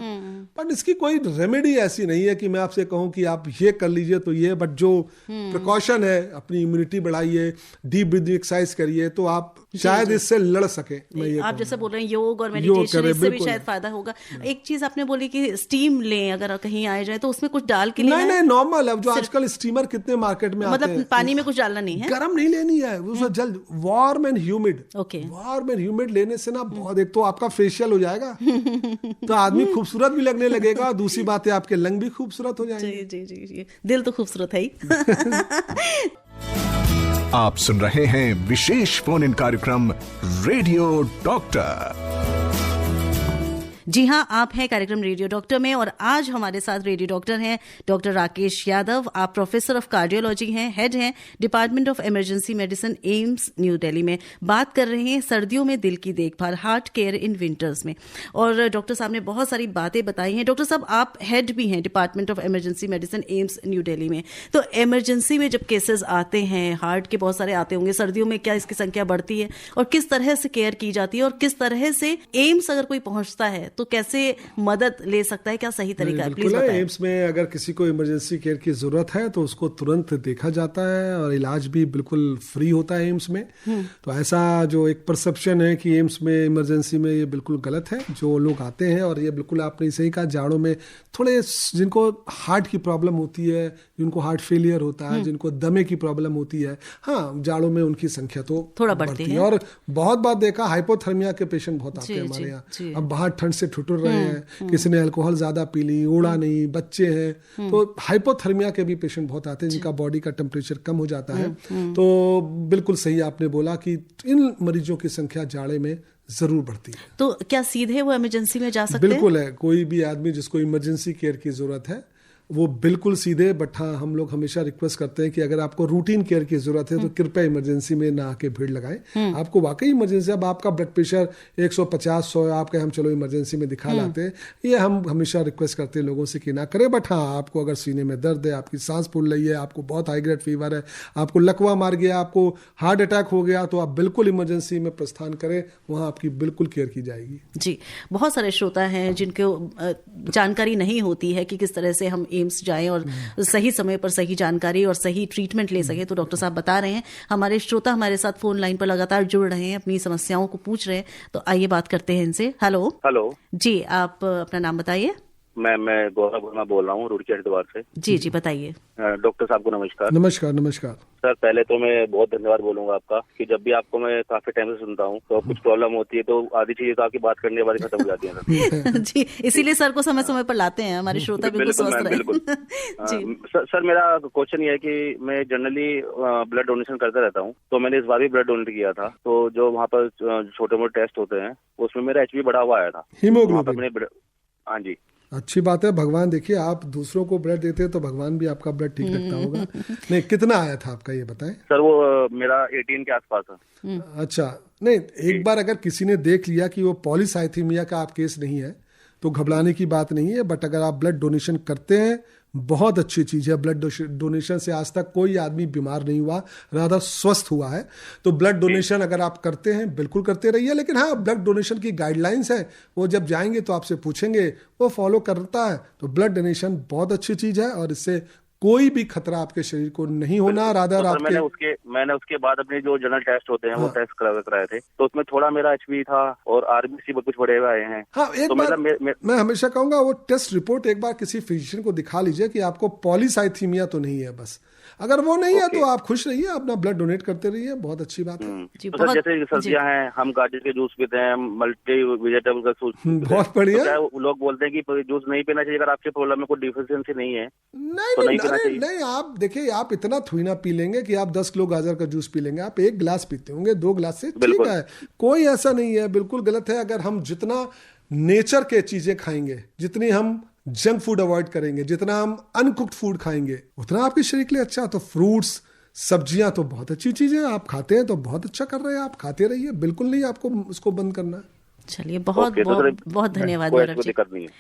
बट इसकी कोई रेमेडी ऐसी नहीं है कि मैं आपसे कहूं कि आप ये कर लीजिए तो ये, बट जो प्रिकॉशन है, अपनी इम्यूनिटी बढ़ाइए, डीप ब्रीथिंग एक्सरसाइज करिए तो आप शायद इससे लड़ सके। मैं ये आप जैसे बोल रहे हैं योग और मेडिटेशन, इससे भी शायद फायदा होगा। एक चीज आपने बोली कि स्टीम लें, अगर कहीं आए जाए तो उसमें कुछ डाल के लेना? नहीं, नॉर्मल। अब जो आजकल स्टीमर कितने मार्केट में आते हैं, पानी में कुछ डालना नहीं है, गर्म नहीं लेनी है, वो जल्द warm and humid. Warm and humid लेने से ना बहुत, एक तो आपका फेशियल हो जाएगा तो आदमी खूबसूरत भी लगने लगेगा, दूसरी बात है आपके लंग भी खूबसूरत हो जाएंगे। जी, दिल तो खूबसूरत है ही। आप सुन रहे हैं विशेष फोन इन कार्यक्रम रेडियो डॉक्टर। जी हाँ, आप हैं कार्यक्रम रेडियो डॉक्टर में और आज हमारे साथ रेडियो डॉक्टर हैं डॉक्टर राकेश यादव। आप प्रोफेसर ऑफ कार्डियोलॉजी हैं, हेड हैं department of emergency medicine, AIIMS new Delhi में। बात कर रहे हैं सर्दियों में दिल की देखभाल, हार्ट केयर इन विंटर्स में। और डॉक्टर साहब ने बहुत सारी बातें बताई हैं। डॉक्टर साहब, आप हेड भी हैं department of emergency medicine, AIIMS new Delhi में। तो इमरजेंसी में जब केसेस आते हैं, हार्ट के बहुत सारे आते होंगे, सर्दियों में क्या इसकी संख्या बढ़ती है और किस तरह से केयर की जाती है और किस तरह से एम्स अगर कोई पहुंचता है तो कैसे मदद ले सकता है, क्या सही तरीका है, प्लीज बताएं। एम्स में अगर किसी को इमरजेंसी केयर की जरूरत है तो उसको तुरंत देखा जाता है और इलाज भी बिल्कुल फ्री होता है एम्स में। तो ऐसा जो एक परसेप्शन है कि एम्स में इमरजेंसी में, ये बिल्कुल गलत है। जो लोग आते हैं, और ये बिल्कुल आपने सही कहा, जाड़ों में थोड़े जिनको हार्ट की प्रॉब्लम होती है, जिनको हार्ट फेलियर होता है, जिनको दमे की प्रॉब्लम होती है, हाँ जाड़ों में उनकी संख्या तो थोड़ा बढ़ती है। और बहुत बार देखा हाइपोथर्मिया के पेशेंट बहुत आते हैं हमारे यहाँ। अब बाहर ठंड से ठुठुर रहे हैं, किसी ने अल्कोहल ज्यादा पी ली, ओढ़ा नहीं, बच्चे हैं, तो हाइपोथर्मिया के भी पेशेंट बहुत आते हैं जिनका बॉडी का टेम्परेचर कम हो जाता है। तो बिल्कुल सही आपने बोला कि इन मरीजों की संख्या जाड़े में जरूर बढ़ती है। तो क्या सीधे वो इमरजेंसी में जा सकते हैं? बिल्कुल है, कोई भी आदमी जिसको इमरजेंसी केयर की जरूरत है वो बिल्कुल सीधे। बट हाँ, हम लोग हमेशा रिक्वेस्ट करते हैं कि अगर आपको रूटीन केयर की जरूरत है तो कृपया इमरजेंसी में ना आके भीड़ लगाएं। आपको वाकई इमरजेंसी, अब आपका ब्लड प्रेशर 150-100 आपके, हम चलो इमरजेंसी में दिखा लाते हैं, ये हम हमेशा रिक्वेस्ट करते हैं लोगों से कि ना करें। बट हाँ, आपको अगर सीने में दर्द है, आपकी सांस फूल रही है, आपको बहुत हाई ग्रेड फीवर है, आपको लकवा मार गया, आपको हार्ट अटैक हो गया, तो आप बिल्कुल इमरजेंसी में प्रस्थान करें, वहाँ आपकी बिल्कुल केयर की जाएगी। जी, बहुत सारे श्रोता हैं जिनको जानकारी नहीं होती है कि किस तरह से हम एम्स जाएं और सही समय पर सही जानकारी और सही ट्रीटमेंट ले सके। तो डॉक्टर साहब बता रहे हैं, हमारे श्रोता हमारे साथ फोन लाइन पर लगातार जुड़ रहे हैं, अपनी समस्याओं को पूछ रहे हैं। तो आइए बात करते हैं इनसे। हेलो जी, आप अपना नाम बताइए। मैं गौरव वर्मा बोल रहा हूँ, रुड़की हरिद्वार से। जी बताइए। डॉक्टर साहब को नमस्कार। नमस्कार सर, पहले तो मैं बहुत धन्यवाद बोलूंगा आपका कि जब भी आपको मैं काफी टाइम से सुनता हूँ तो कुछ प्रॉब्लम होती है तो आधी चीजें तो आपकी बात करने के बाद खत्म हो जाती है। जी, इसीलिए सर को समय समय पर लाते हैं, हमारे श्रोता बिल्कुल स्वस्थ रहे। सर, मेरा क्वेश्चन ये है कि मैं जनरली ब्लड डोनेशन करता रहता हूँ, तो मैंने इस बार भी ब्लड डोनेट किया था। तो जो वहाँ पर छोटे मोटे टेस्ट होते हैं उसमें मेरा HB बढ़ा हुआ आया था। हीमोग्लोबिन? हाँ जी। अच्छी बात है। भगवान, देखिए आप दूसरों को ब्लड देते हैं तो भगवान भी आपका ब्लड ठीक रखता होगा। नहीं, कितना आया था आपका, ये बताएं सर। वो मेरा 18 के आसपास है। अच्छा, नहीं, एक बार अगर किसी ने देख लिया कि वो पॉलीसाइथीमिया का आप केस नहीं है तो घबराने की बात नहीं है। बट अगर आप ब्लड डोनेशन करते हैं, बहुत अच्छी चीज़ है। ब्लड डोनेशन से आज तक कोई आदमी बीमार नहीं हुआ, राधा स्वस्थ हुआ है। तो ब्लड डोनेशन अगर आप करते हैं, बिल्कुल करते रहिए। लेकिन हाँ, ब्लड डोनेशन की गाइडलाइंस है, वो जब जाएंगे तो आपसे पूछेंगे, वो फॉलो करता है तो ब्लड डोनेशन बहुत अच्छी चीज़ है और इससे कोई भी खतरा आपके शरीर को नहीं होना। राधा मैंने उसके बाद अपने जो जनरल टेस्ट होते हैं वो टेस्ट कराए थे, तो उसमें थोड़ा मेरा एचबी था और आरबीसी कुछ बड़े हुए आए हैं। हाँ, एक बार मैं हमेशा कहूंगा वो टेस्ट रिपोर्ट एक बार किसी फिजिशियन को दिखा लीजिए कि आपको पॉलीसाइथीमिया तो नहीं है। बस अगर वो नहीं है तो आप खुश रहिए, अपना ब्लड डोनेट करते रहिए, बहुत अच्छी बात है। तो जैसे सर्दियां हैं, हम गाजर के जूस पीते हैं, मल्टी वेजिटेबल का जूस, बहुत बढ़िया। तो लोग बोलते हैं कि जूस नहीं पीना चाहिए अगर आपके प्रॉब्लम में कोई डिफिशियंसी नहीं है। नहीं, आप देखिए, आप इतना थोड़ी ना पी लेंगे कि आप 10 किलो गाजर का जूस पी लेंगे। आप 1 गिलास पीते होंगे, 2 गिलास से ठीक है, कोई ऐसा नहीं है। बिल्कुल गलत है। अगर हम जितना नेचर के चीजें खाएंगे, जितनी हम जंक फूड अवॉइड करेंगे, जितना हम अनकुक्ड फूड खाएंगे, उतना आपके शरीर के लिए अच्छा। तो फ्रूट्स, सब्जियां तो बहुत अच्छी चीज है। आप खाते हैं तो बहुत अच्छा कर रहे हैं, आप खाते रहिए, बिल्कुल नहीं आपको उसको बंद करना है। चलिए, बहुत धन्यवाद गौरव जी।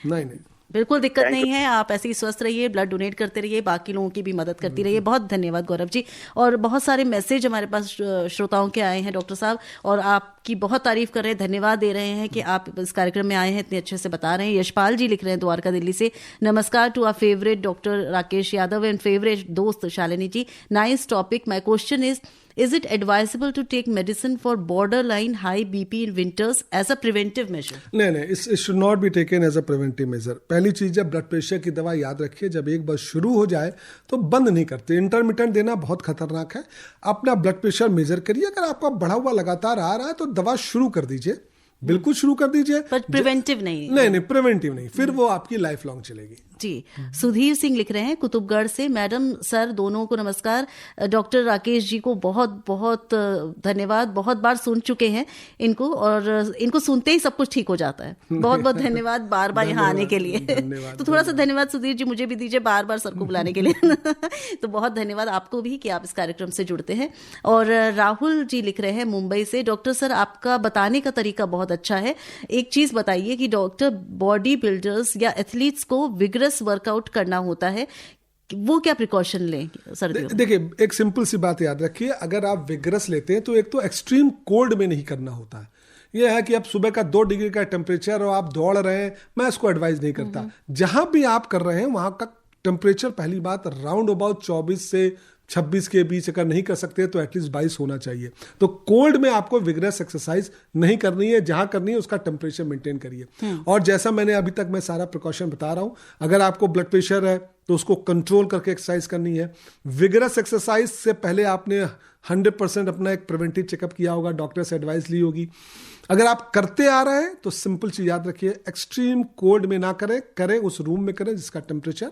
नहीं, बिल्कुल दिक्कत नहीं है। आप ऐसे ही स्वस्थ रहिए, ब्लड डोनेट करते रहिए, बाकी लोगों की भी मदद करती रहिए। बहुत धन्यवाद गौरव जी। और बहुत सारे मैसेज हमारे पास श्रोताओं के आए हैं डॉक्टर साहब, और आपकी बहुत तारीफ कर रहे हैं, धन्यवाद दे रहे हैं कि आप इस कार्यक्रम में आए हैं, इतने अच्छे से बता रहे हैं। यशपाल जी लिख रहे हैं द्वारका दिल्ली से, नमस्कार to our favourite doctor Rakesh Yadav and favourite दोस्त Shalini ji, nice topic. My question is it advisable to take medicine for borderline high BP in winters as a preventive measure? नहीं, it should not be taken as a preventive measure. पहली चीज है, blood pressure की दवा याद रखिए, जब एक बार शुरू हो जाए तो बंद नहीं करते। इंटरमिटेंट देना बहुत खतरनाक है। अपना ब्लड प्रेशर मेजर करिए, अगर आपका बढ़ा हुआ लगातार आ रहा है तो दवा शुरू कर दीजिए, बिल्कुल शुरू कर दीजिए, पर प्रिवेंटिव नहीं। नहीं, प्रिवेंटिव नहीं, फिर वो आपकी लाइफ लॉन्ग चलेगी। जी, सुधीर सिंह लिख रहे हैं कुतुबगढ़ से, मैडम सर दोनों को नमस्कार, डॉक्टर राकेश जी को बहुत बहुत धन्यवाद। बहुत बार सुन चुके हैं इनको, और इनको सुनते ही सब कुछ ठीक हो जाता है। बहुत बहुत धन्यवाद बार बार यहाँ आने के लिए। तो थोड़ा सा धन्यवाद सुधीर जी मुझे भी दीजिए बार बार सर को बुलाने के लिए। तो बहुत धन्यवाद आपको भी कि आप इस कार्यक्रम से जुड़ते हैं। और राहुल जी लिख रहे हैं मुंबई से, डॉक्टर सर आपका बताने का तरीका बहुत अच्छा है। एक चीज बताइए कि डॉक्टर, बॉडी बिल्डर्स या एथलीट्स को विग्रस वर्कआउट करना होता है, वो क्या प्रिकॉशन लें सर्दियों में? देखिए, एक सिंपल सी बात याद रखिए, अगर आप विग्रस लेते हैं तो एक तो एक्सट्रीम कोल्ड में नहीं करना होता है। यह है कि अब सुबह का 2 डिग्री का टेम्परेचर और आप दौड़ रहे हैं, मैं इसको एडवाइज नहीं करता। जहां भी आप कर रहे हैं वहां का टेम्परेचर, पहली बात, राउंड अबाउट 24 से 26 के बीच अगर नहीं कर सकते तो एटलीस्ट 22 होना चाहिए। तो कोल्ड में आपको विग्रस एक्सरसाइज नहीं करनी है, जहां करनी है उसका टेम्परेचर मेंटेन करिए। और जैसा मैंने अभी तक मैं सारा प्रिकॉशन बता रहा हूं, अगर आपको ब्लड प्रेशर है तो उसको कंट्रोल करके एक्सरसाइज करनी है। विग्रस एक्सरसाइज से पहले आपने 100% अपना एक प्रिवेंटिव चेकअप किया होगा, डॉक्टर से एडवाइस ली होगी। अगर आप करते आ रहे हैं तो सिंपल चीज याद रखिए, एक्सट्रीम कोल्ड में ना करें उस रूम में करें जिसका टेम्परेचर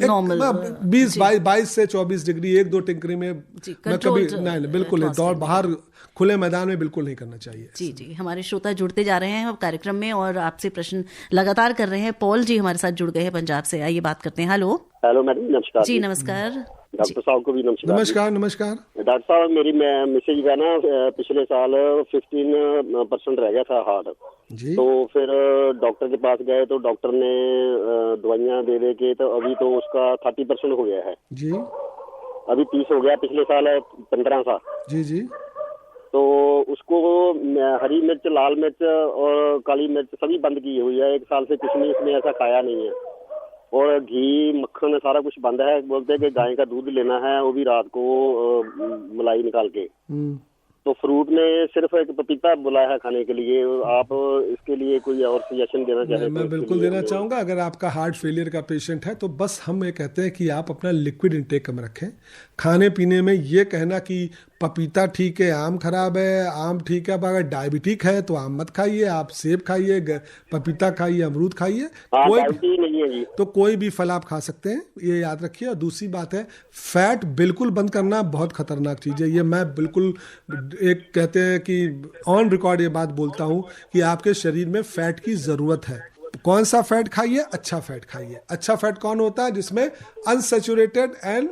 नॉर्मल 22 से 24 डिग्री, 1-2 टिंकरी में मैं कभी नहीं, बिल्कुल नहीं, दौड़ बाहर खुले मैदान में बिल्कुल नहीं करना चाहिए। जी, हमारे श्रोता जुड़ते जा रहे हैं कार्यक्रम में और आपसे प्रश्न लगातार कर रहे हैं। पॉल जी हमारे साथ जुड़ गए हैं पंजाब से, आइए बात करते हैं। हेलो मैडम, नमस्कार जी। नमस्कार डॉक्टर साहब को भी नमस्कार। नमस्कार डॉक्टर साहब, मेरी मिसेज का ना पिछले साल 15% रह गया था हार्ट जी। तो फिर डॉक्टर के पास गए तो डॉक्टर ने दवाइयाँ दे के, तो अभी तो उसका 30% हो गया है जी, अभी 30 हो गया, पिछले साल 15 था जी। तो उसको हरी मिर्च, लाल मिर्च और काली मिर्च सभी बंद की हुई है। 1 साल से कुछ नहीं इसने ऐसा खाया नहीं है, और घी मक्खन सारा कुछ बंद है। बोलते हैं कि गाय का दूध लेना है, वो भी रात को मलाई निकाल के। तो फ्रूट में सिर्फ एक पपीता बुलाया है खाने के लिए। आप इसके लिए कोई और सजेशन देना चाहें? मैं बिल्कुल देना चाहूँगा। अगर आपका हार्ट फेलियर का पेशेंट है तो बस हम ये कहते हैं कि आप अपना लिक्विड इंटेक कम रखें। खाने पीने में ये कहना कि पपीता ठीक है, आम खराब है, आम ठीक है, अब अगर डायबिटिक है तो आम मत खाइए, आप सेब खाइए, पपीता खाइए, अमरूद खाइए, कोई भी फल आप खा सकते हैं, ये याद रखिए। और दूसरी बात है, फैट बिल्कुल बंद करना बहुत खतरनाक चीज़ है। ये मैं बिल्कुल एक कहते हैं कि ऑन रिकॉर्ड ये बात बोलता हूँ कि आपके शरीर में फैट की ज़रूरत है। कौन सा फैट खाइए? अच्छा फैट खाइए। अच्छा फैट कौन होता है? जिसमें अनसैचुरेटेड एंड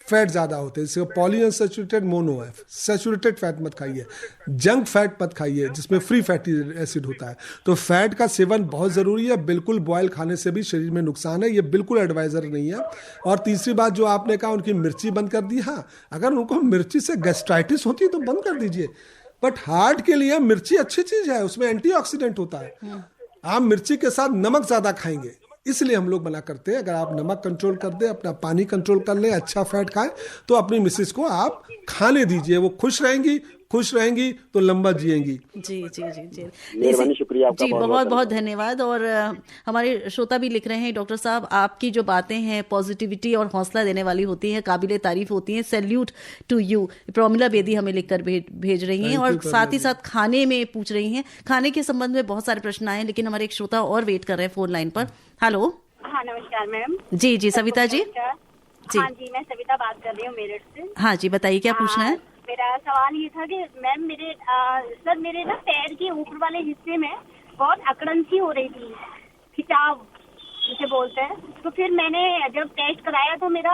फैट ज्यादा होते हैं, जैसे पॉली अनसैचुरेटेड, मोनो है। सैचुरेटेड फैट मत खाइए, जंक फैट मत खाइए जिसमें फ्री फैटी एसिड होता है। तो फैट का सेवन बहुत जरूरी है। बिल्कुल बॉयल खाने से भी शरीर में नुकसान है, ये बिल्कुल एडवाइजर नहीं है। और तीसरी बात जो आपने कहा, उनकी मिर्ची बंद कर दी। हाँ, अगर उनको मिर्ची से गैस्ट्राइटिस होती है तो बंद कर दीजिए, बट हार्ट के लिए मिर्ची अच्छी चीज है, उसमें एंटीऑक्सीडेंट होता है। आप मिर्ची के साथ नमक ज्यादा खाएंगे, इसलिए हम लोग मना करते हैं। अगर आप नमक कंट्रोल कर दें, अपना पानी कंट्रोल कर लें, अच्छा फैट खाएं, तो अपनी मिसेस को आप खाने दीजिए, वो खुश रहेंगी तो लंबा जिएंगी। जी जी जी जी, मेहरबानी, शुक्रिया आपका। जी बहुत बहुत धन्यवाद। और हमारे श्रोता भी लिख रहे हैं, डॉक्टर साहब आपकी जो बातें हैं पॉजिटिविटी और हौसला देने वाली होती हैं, काबिले तारीफ होती हैं। Salute to you. Promila Bedi हमें लिखकर भेज रही हैं, और साथ ही साथ खाने में पूछ रही हैं। खाने के संबंध में बहुत सारे प्रश्न आए हैं, लेकिन हमारे एक श्रोता और वेट कर रहे हैं फोन लाइन पर। हेलो। हाँ नमस्कार मैम। जी जी, सविता जी। जी हाँ जी, मैं सविता बात कर रही हूँ मेरठ से। हाँ जी, बताइए क्या पूछना है। मेरा सवाल ये था कि मैम मेरे ना पैर के ऊपर वाले हिस्से में बहुत अकड़न सी हो रही थी, खिंचाव जिसे बोलते हैं। तो फिर मैंने जब टेस्ट कराया तो मेरा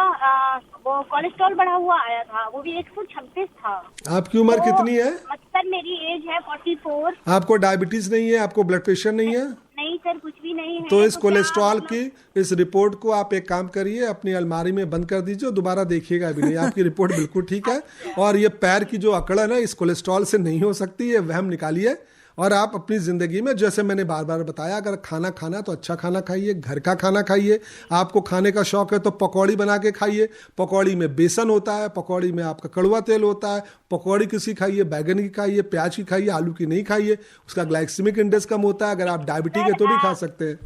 वो कोलेस्ट्रॉल बढ़ा हुआ आया था, वो भी 126 था। आपकी उम्र कितनी है? सर मेरी एज है 44। आपको डायबिटीज नहीं है? आपको ब्लड प्रेशर नहीं है? नहीं सर, कुछ भी नहीं है। तो इस कोलेस्ट्रॉल की इस रिपोर्ट को आप एक काम करिए, अपनी अलमारी में बंद कर दीजिए, दोबारा देखिएगा भी नहीं। आपकी रिपोर्ट बिल्कुल ठीक है। और ये पैर की जो अकड़न है इस कोलेस्ट्रॉल से नहीं हो सकती, ये वहम निकालिए। और आप अपनी ज़िंदगी में, जैसे मैंने बार बार बताया, अगर खाना तो अच्छा खाना खाइए, घर का खाना खाइए। आपको खाने का शौक है तो पकौड़ी बना के खाइए। पकौड़ी में बेसन होता है, पकौड़ी में आपका कड़वा तेल होता है। पकौड़ी किसी खाइए, बैगन की खाइए, प्याज की खाइए, आलू की नहीं खाइए, उसका ग्लाइसेमिक इंडेक्स कम होता है। अगर आप डायबिटीज है तो नहीं खा सकते हैं,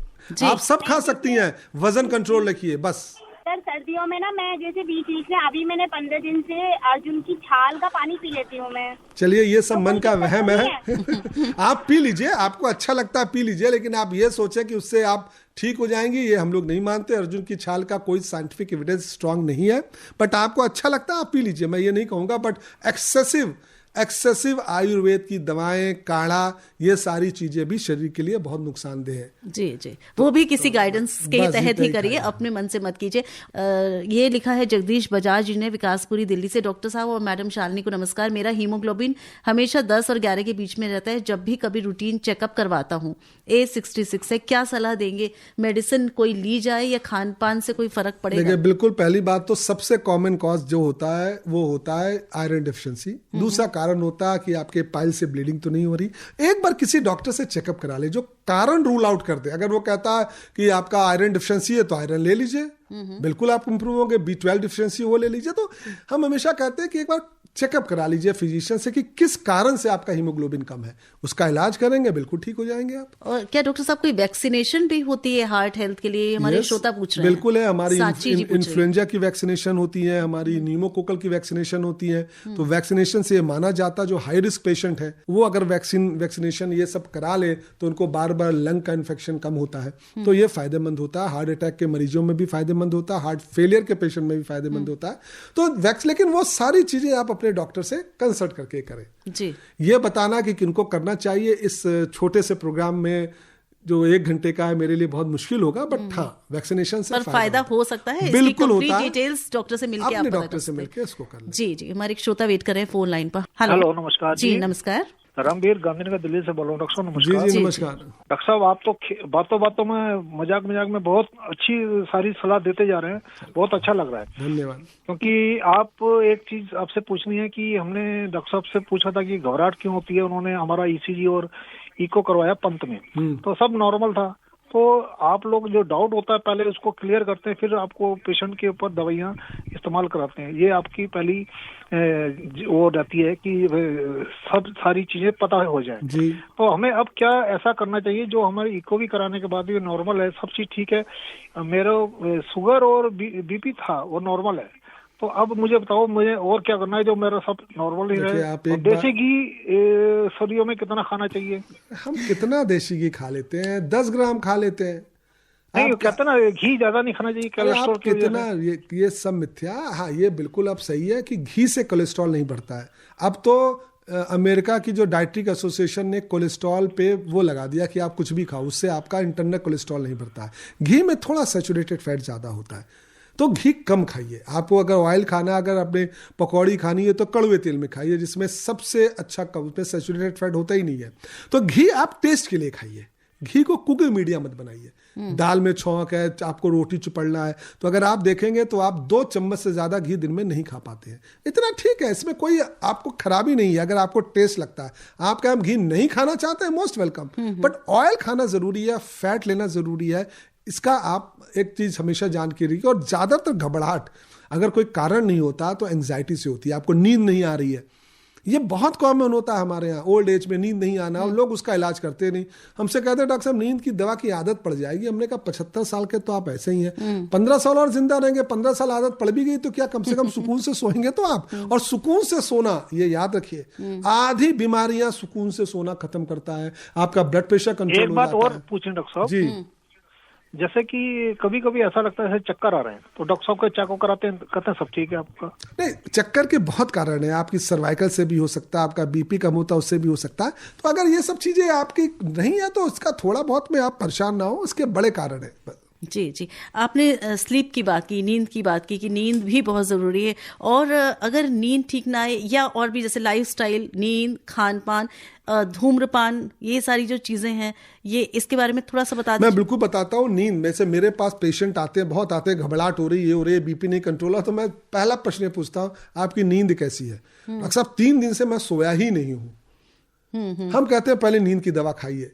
आप सब खा सकती हैं। वजन कंट्रोल रखिए बस। सर सर्दियों में ना मैं जैसे बीच में अभी मैंने 15 दिन से अर्जुन की छाल का पानी पी लेती हूँ मैं। चलिए, ये सब मन का वहम है। आप पी लीजिए, आपको अच्छा लगता है पी लीजिए, लेकिन आप ये सोचें कि उससे आप ठीक हो जाएंगे, ये हम लोग नहीं मानते। अर्जुन की छाल का कोई साइंटिफिक एविडेंस स्ट्रांग नहीं है, बट आपको अच्छा लगता है आप पी लीजिए, मैं ये नहीं कहूँगा। बट एक्सेसिव आयुर्वेद की दवाएं, काढ़ा, ये सारी चीजें भी शरीर के लिए बहुत नुकसानदेह है। जी जी, वो भी किसी गाइडेंस के तहत ही करिए, अपने मन से मत कीजिए। ये लिखा है जगदीश बजाज जी ने, विकासपुरी दिल्ली से। डॉक्टर साहब और मैडम शालिनी को नमस्कार। मेरा हीमोग्लोबिन हमेशा 10 और 11 के बीच में रहता है, जब भी कभी रूटीन चेकअप करवाता हूँ। A66 है, क्या सलाह देंगे? मेडिसिन कोई ली जाए या खान पान से कोई फर्क पड़ेगा? देखिए, बिल्कुल पहली बात तो सबसे कॉमन कॉज जो होता है वो होता है आयरन डिफिशिएंसी। दूसरा कारण होता है कि आपके पाइल से ब्लीडिंग तो नहीं हो रही। एक बार किसी डॉक्टर से चेकअप करा ले, जो कारण रूल आउट कर दे। अगर वो कहता है कि आपका आयरन डिफिशिएंसी है तो आयरन ले लीजिए, बिल्कुल आप इंप्रूव होंगे। B12 डिफिशिएंसी वो ले लीजिए। तो हम हमेशा कहते हैं कि एक बार चेकअप करा लीजिए फिजिशियन से कि किस कारण से आपका हीमोग्लोबिन कम है, उसका इलाज करेंगे, बिल्कुल ठीक हो जाएंगे आप। और क्या डॉक्टर साहब कोई वैक्सीनेशन भी होती है हार्ट हेल्थ के लिए? हमारे श्रोता पूछ रहे हैं। बिल्कुल है, हमारी इन्फ्लुएंजा की वैक्सीनेशन होती है, हमारी न्यूमोकोकल की वैक्सीनेशन होती है। तो वैक्सीनेशन से माना जाता है जो हाई रिस्क पेशेंट है वो अगर वैक्सीनेशन ये सब करा ले तो उनको बार बार लंग का इन्फेक्शन कम होता है, तो ये फायदेमंद होता है। हार्ट अटैक के मरीजों में भी फायदेमंद होता है, हार्ट फेलियर के पेशेंट में भी फायदेमंद होता है। तो लेकिन वो सारी चीजें आप अपने डॉक्टर से कंसल्ट करके करें। जी, ये बताना कि किनको करना चाहिए इस छोटे से प्रोग्राम में जो 1 घंटे का है मेरे लिए बहुत मुश्किल होगा, बट हाँ वैक्सीनेशन से फायदा हो सकता है। बिल्कुल होता है। डिटेल्स डॉक्टर से मिलकर आप डॉक्टर से मिलकर इसको कर लें। जी जी, हमारे एक श्रोता वेट कर रहे हैं फोन लाइन पर। हेलो नमस्कार जी। नमस्कार, रामवीर गांधीनगर दिल्ली से बोल रहा हूँ। डॉक्टर साहब नमस्कार। जी नमस्कार। डॉक्टर साहब, आप तो बातों में मजाक में बहुत अच्छी सारी सलाह देते जा रहे हैं, बहुत अच्छा लग रहा है, धन्यवाद। क्योंकि आप एक चीज आपसे पूछनी है कि हमने डॉक्टर साहब से पूछा था कि घबराहट क्यों होती है, उन्होंने हमारा ECG और इको करवाया पंत में, तो सब नॉर्मल था। तो आप लोग जो डाउट होता है पहले उसको क्लियर करते हैं, फिर आपको पेशेंट के ऊपर दवाइयाँ इस्तेमाल कराते हैं। ये आपकी पहली वो रहती है कि सब सारी चीजें पता हो जाए। जी। तो हमें अब क्या ऐसा करना चाहिए जो हमारे इको भी कराने के बाद भी नॉर्मल है, सब चीज ठीक है, मेरा शुगर और BP था वो नॉर्मल है, तो अब मुझे बताओ मुझे और क्या करना है जो मेरा सब नॉर्मल ही रहे? देसी घी सर्दियों में कितना खाना चाहिए? हम कितना देसी घी खा लेते हैं? 10 ग्राम खा लेते हैं। नहीं, कहते ना घी ज्यादा नहीं खाना चाहिए कोलेस्ट्रॉल की वजह से। ये सब मिथ्या। हाँ, ये बिल्कुल अब सही है कि घी से कोलेस्ट्रॉल नहीं बढ़ता है। अब तो अमेरिका की जो डाइट्रिक एसोसिएशन ने कोलेस्ट्रॉल पे वो लगा दिया कि आप कुछ भी खाओ, उससे आपका इंटरनल कोलेस्ट्रॉल नहीं बढ़ता है। घी में थोड़ा सैचुरेटेड फैट ज़्यादा होता है, तो घी कम खाइए। आपको अगर ऑयल खाना है, अगर आपने पकौड़ी खानी है तो कड़वे तेल में खाइए, जिसमें सबसे अच्छा उसमें सैचुरेटेड फैट होता ही नहीं है। तो घी आप टेस्ट के लिए खाइए, घी को कुकिंग मीडिया मत बनाइए। दाल में छौंक है, आपको रोटी चुपड़ना है, तो अगर आप देखेंगे तो आप 2 चम्मच से ज़्यादा घी दिन में नहीं खा पाते हैं। इतना ठीक है, इसमें कोई आपको खराबी नहीं है। अगर आपको टेस्ट लगता है, आपका हम घी नहीं खाना चाहते हैं, मोस्ट वेलकम, बट ऑयल खाना ज़रूरी है, फैट लेना ज़रूरी है। इसका आप एक चीज़ हमेशा जान के रखिए। और ज़्यादातर घबराहट अगर कोई कारण नहीं होता तो एंग्जाइटी से होती है। आपको नींद नहीं आ रही है, ये बहुत कॉमन होता है हमारे यहाँ। ओल्ड एज में नींद नहीं आना, और लोग उसका इलाज करते नहीं। हमसे कहते हैं डॉक्टर साहब नींद की दवा की आदत पड़ जाएगी। हमने कहा 75 साल के तो आप ऐसे ही हैं, 15 साल और जिंदा रहेंगे। 15 साल आदत पड़ भी गई तो क्या कम से कम सुकून से सोएंगे तो आप। और सुकून से सोना, ये याद रखिए, आधी बीमारियां सुकून से सोना खत्म करता है। आपका ब्लड प्रेशर कंट्रोल हो जाता है। एक बात और पूछें डॉक्टर साहब जी, जैसे कि कभी कभी ऐसा लगता है जैसे चक्कर आ रहे हैं, तो डॉक्टर साहब के चेकअप कराते हैं, कहते हैं सब ठीक है आपका। नहीं, चक्कर के बहुत कारण है। आपकी सर्वाइकल से भी हो सकता है, आपका बीपी कम होता है उससे भी हो सकता है। तो अगर ये सब चीजें आपकी नहीं है तो उसका थोड़ा बहुत में आप परेशान ना हो, उसके बड़े कारण है। जी जी, आपने स्लीप की बात की, नींद की बात की कि नींद भी बहुत ज़रूरी है। और अगर नींद ठीक ना आए, या और भी जैसे लाइफस्टाइल, नींद, खान पान, धूम्रपान, ये सारी जो चीज़ें हैं, ये इसके बारे में थोड़ा सा बता दीजिए। मैं बिल्कुल बताता हूँ। नींद में से मेरे पास पेशेंट आते हैं, बहुत आते हैं, घबराहट हो रही है, ये हो रही है, बीपी नहीं कंट्रोल है, तो मैं पहला प्रश्न पूछता हूँ आपकी नींद कैसी है। अक्सर 3 दिन से मैं सोया ही नहीं हूँ। हम कहते हैं पहले नींद की दवा खाइए।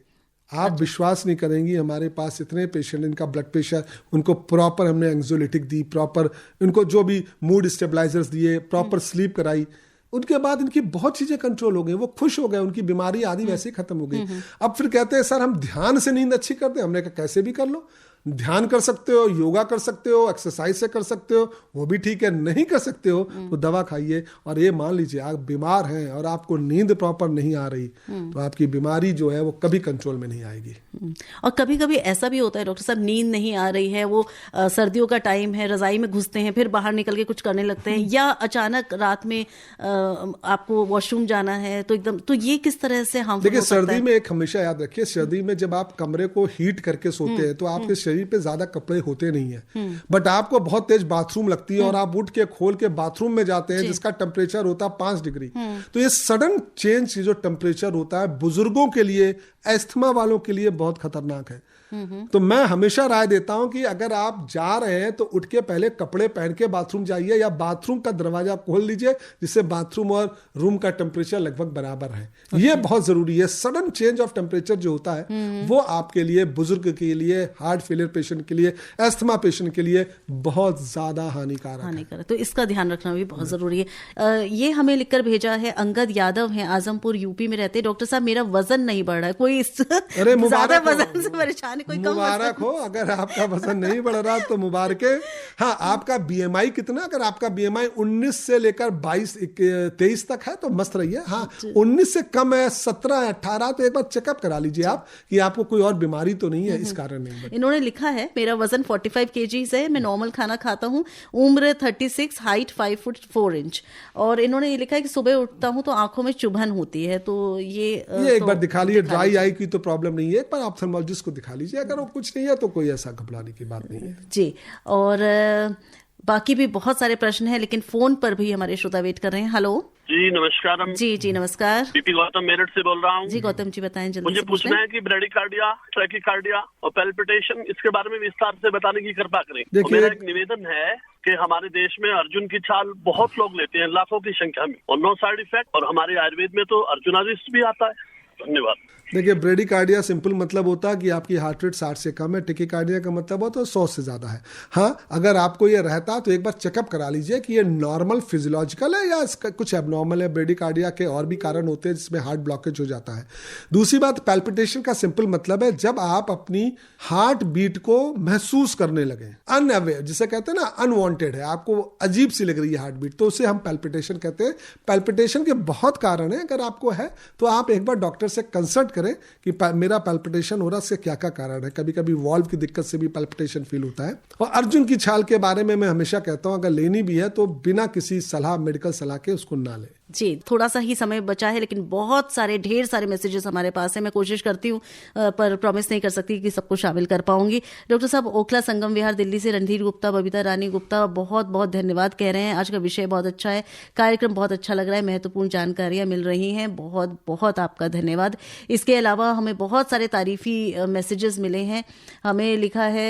आप विश्वास नहीं करेंगी, हमारे पास इतने पेशेंट, इनका ब्लड प्रेशर, उनको प्रॉपर हमने एंग्जोलिटिक दी, प्रॉपर इनको जो भी मूड स्टेबलाइजर्स दिए, प्रॉपर स्लीप कराई, उनके बाद इनकी बहुत चीजें कंट्रोल हो गई, वो खुश हो गए, उनकी बीमारी आदि वैसे ही खत्म हो गई। अब फिर कहते हैं सर हम ध्यान से नींद अच्छी करते हैं। हमने कहा कैसे भी कर लो, ध्यान कर सकते हो, योगा कर सकते हो, एक्सरसाइज से कर सकते हो, वो भी ठीक है। नहीं कर सकते हो तो दवा खाइए। और ये मान लीजिए आप बीमार हैं और आपको नींद प्रॉपर नहीं आ रही, तो आपकी बीमारी जो है वो कभी कंट्रोल में नहीं आएगी। और कभी कभी ऐसा भी होता है डॉक्टर साहब, नींद नहीं आ रही है, वो सर्दियों का टाइम है, रजाई में घुसते हैं, फिर बाहर निकल के कुछ करने लगते हैं, या अचानक रात में आपको वॉशरूम जाना है, तो एकदम, तो ये किस तरह से हम देखिए, सर्दी में एक हमेशा याद रखिए, सर्दी में जब आप कमरे को हीट करके सोते हैं तो आपके शरीर पे ज्यादा कपड़े होते नहीं है, बट आपको बहुत तेज बाथरूम लगती है और आप उठ के खोल के बाथरूम में जाते हैं जिसका टेम्परेचर होता है 5 डिग्री। तो ये सडन चेंज जो टेम्परेचर होता है बुजुर्गों के लिए, एस्थमा वालों के लिए बहुत खतरनाक है। तो मैं हमेशा राय देता हूं कि अगर आप जा रहे हैं तो उठ के पहले कपड़े पहन के बाथरूम जाइए, या बाथरूम का दरवाजा खोल लीजिए जिससे बाथरूम और रूम का टेम्परेचर लगभग बराबर है। ये बहुत जरूरी है। सडन चेंज ऑफ टेम्परेचर जो होता है वो आपके लिए, बुजुर्ग के लिए, हार्ट फेलियर पेशेंट के लिए, एस्थमा पेशेंट के लिए बहुत ज्यादा हानिकारक है। तो इसका ध्यान रखना भी बहुत जरूरी है। ये हमें लिखकर भेजा है अंगद यादव हैं, आजमपुर यूपी में रहते हैं। डॉक्टर साहब मेरा वजन नहीं बढ़ रहा है, कोई ज्यादा वजन से परेशान, मुबारक हो। अगर आपका वजन नहीं बढ़ रहा तो मुबारक है। हाँ, आपका बीएमआई कितना, अगर आपका बीएमआई 19 से लेकर 22-23 तक है तो मस्त रहिए। हाँ, 19 से कम है, 17-18, तो एक बार चेकअप करा लीजिए आप कि आपको कोई और बीमारी तो नहीं है, इस कारण नहीं। इन्होंने लिखा है मेरा वजन 45 kg है, मैं नॉर्मल खाना खाता हूँ, उम्र 36, हाइट 5 फुट 4 इंच। और इन्होंने ये लिखा है कि सुबह उठता हूँ तो आंखों में चुभन होती है। तो ये एक बार दिखा लीजिए। ड्राई आई की तो प्रॉब्लम नहीं है, एक बार ऑप्थेल्मोलॉजिस्ट को दिखा लीजिए। अगर वो कुछ नहीं है तो कोई ऐसा घबराने की बात नहीं है जी। और बाकी भी बहुत सारे प्रश्न हैं, लेकिन फोन पर भी हमारे श्रोता वेट कर रहे हैं। हेलो जी, नमस्कार। जी नमस्कार। बीपी गौतम मेरठ से बोल रहा हूँ। जी गौतम जी बताएं जल्दी। मुझे पूछना है कि ब्रेडिकार्डिया, ट्रैकीकार्डिया और पैल्पिटेशन, इसके बारे में विस्तार से बताने की कृपा करें। मेरा एक निवेदन है कि हमारे देश में अर्जुन की छाल बहुत लोग लेते हैं, लाखों की संख्या में, और नो साइड इफेक्ट, और हमारे आयुर्वेद में तो अर्जुनारिस्ट भी आता है। धन्यवाद। देखिए, ब्रेडिकार्डिया सिंपल मतलब होता है कि आपकी हार्ट रेट 60 से कम है। टेकीकार्डिया का मतलब होता है 100 से ज़्यादा है। हाँ, अगर आपको ये रहता तो एक बार चेकअप करा लीजिए कि ये नॉर्मल फिजियोलॉजिकल है या इसका कुछ एबनॉर्मल है। ब्रेडिकार्डिया के और भी कारण होते हैं जिसमें हार्ट ब्लॉकेज हो जाता है। दूसरी बात, पैल्पिटेशन का सिंपल मतलब है जब आप अपनी हार्ट बीट को महसूस करने लगे, अनअवेयर, जिसे कहते हैं ना अनवांटेड है, आपको अजीब सी लग रही है हार्ट बीट, तो उसे हम पैल्पिटेशन कहते हैं। पैल्पिटेशन के बहुत कारण है, अगर आपको है तो आप एक बार डॉक्टर से कंसल्ट करें कि मेरा पैल्पिटेशन हो रहा है, इससे क्या क्या कारण है। कभी कभी वॉल्व की दिक्कत से भी पैल्पिटेशन फील होता है। और अर्जुन की छाल के बारे में मैं हमेशा कहता हूं, अगर लेनी भी है तो बिना किसी सलाह, मेडिकल सलाह के उसको ना ले। जी, थोड़ा सा ही समय बचा है, लेकिन बहुत सारे ढेर सारे मैसेजेस हमारे पास है। मैं कोशिश करती हूँ पर प्रॉमिस नहीं कर सकती कि सबको शामिल कर पाऊंगी। डॉक्टर साहब, ओखला संगम विहार दिल्ली से रणधीर गुप्ता, बबीता रानी गुप्ता बहुत बहुत धन्यवाद कह रहे हैं। आज का विषय बहुत अच्छा है, कार्यक्रम बहुत अच्छा लग रहा है, महत्वपूर्ण जानकारियां मिल रही हैं, बहुत बहुत आपका धन्यवाद। इसके अलावा हमें बहुत सारे तारीफी मैसेजेस मिले हैं। हमें लिखा है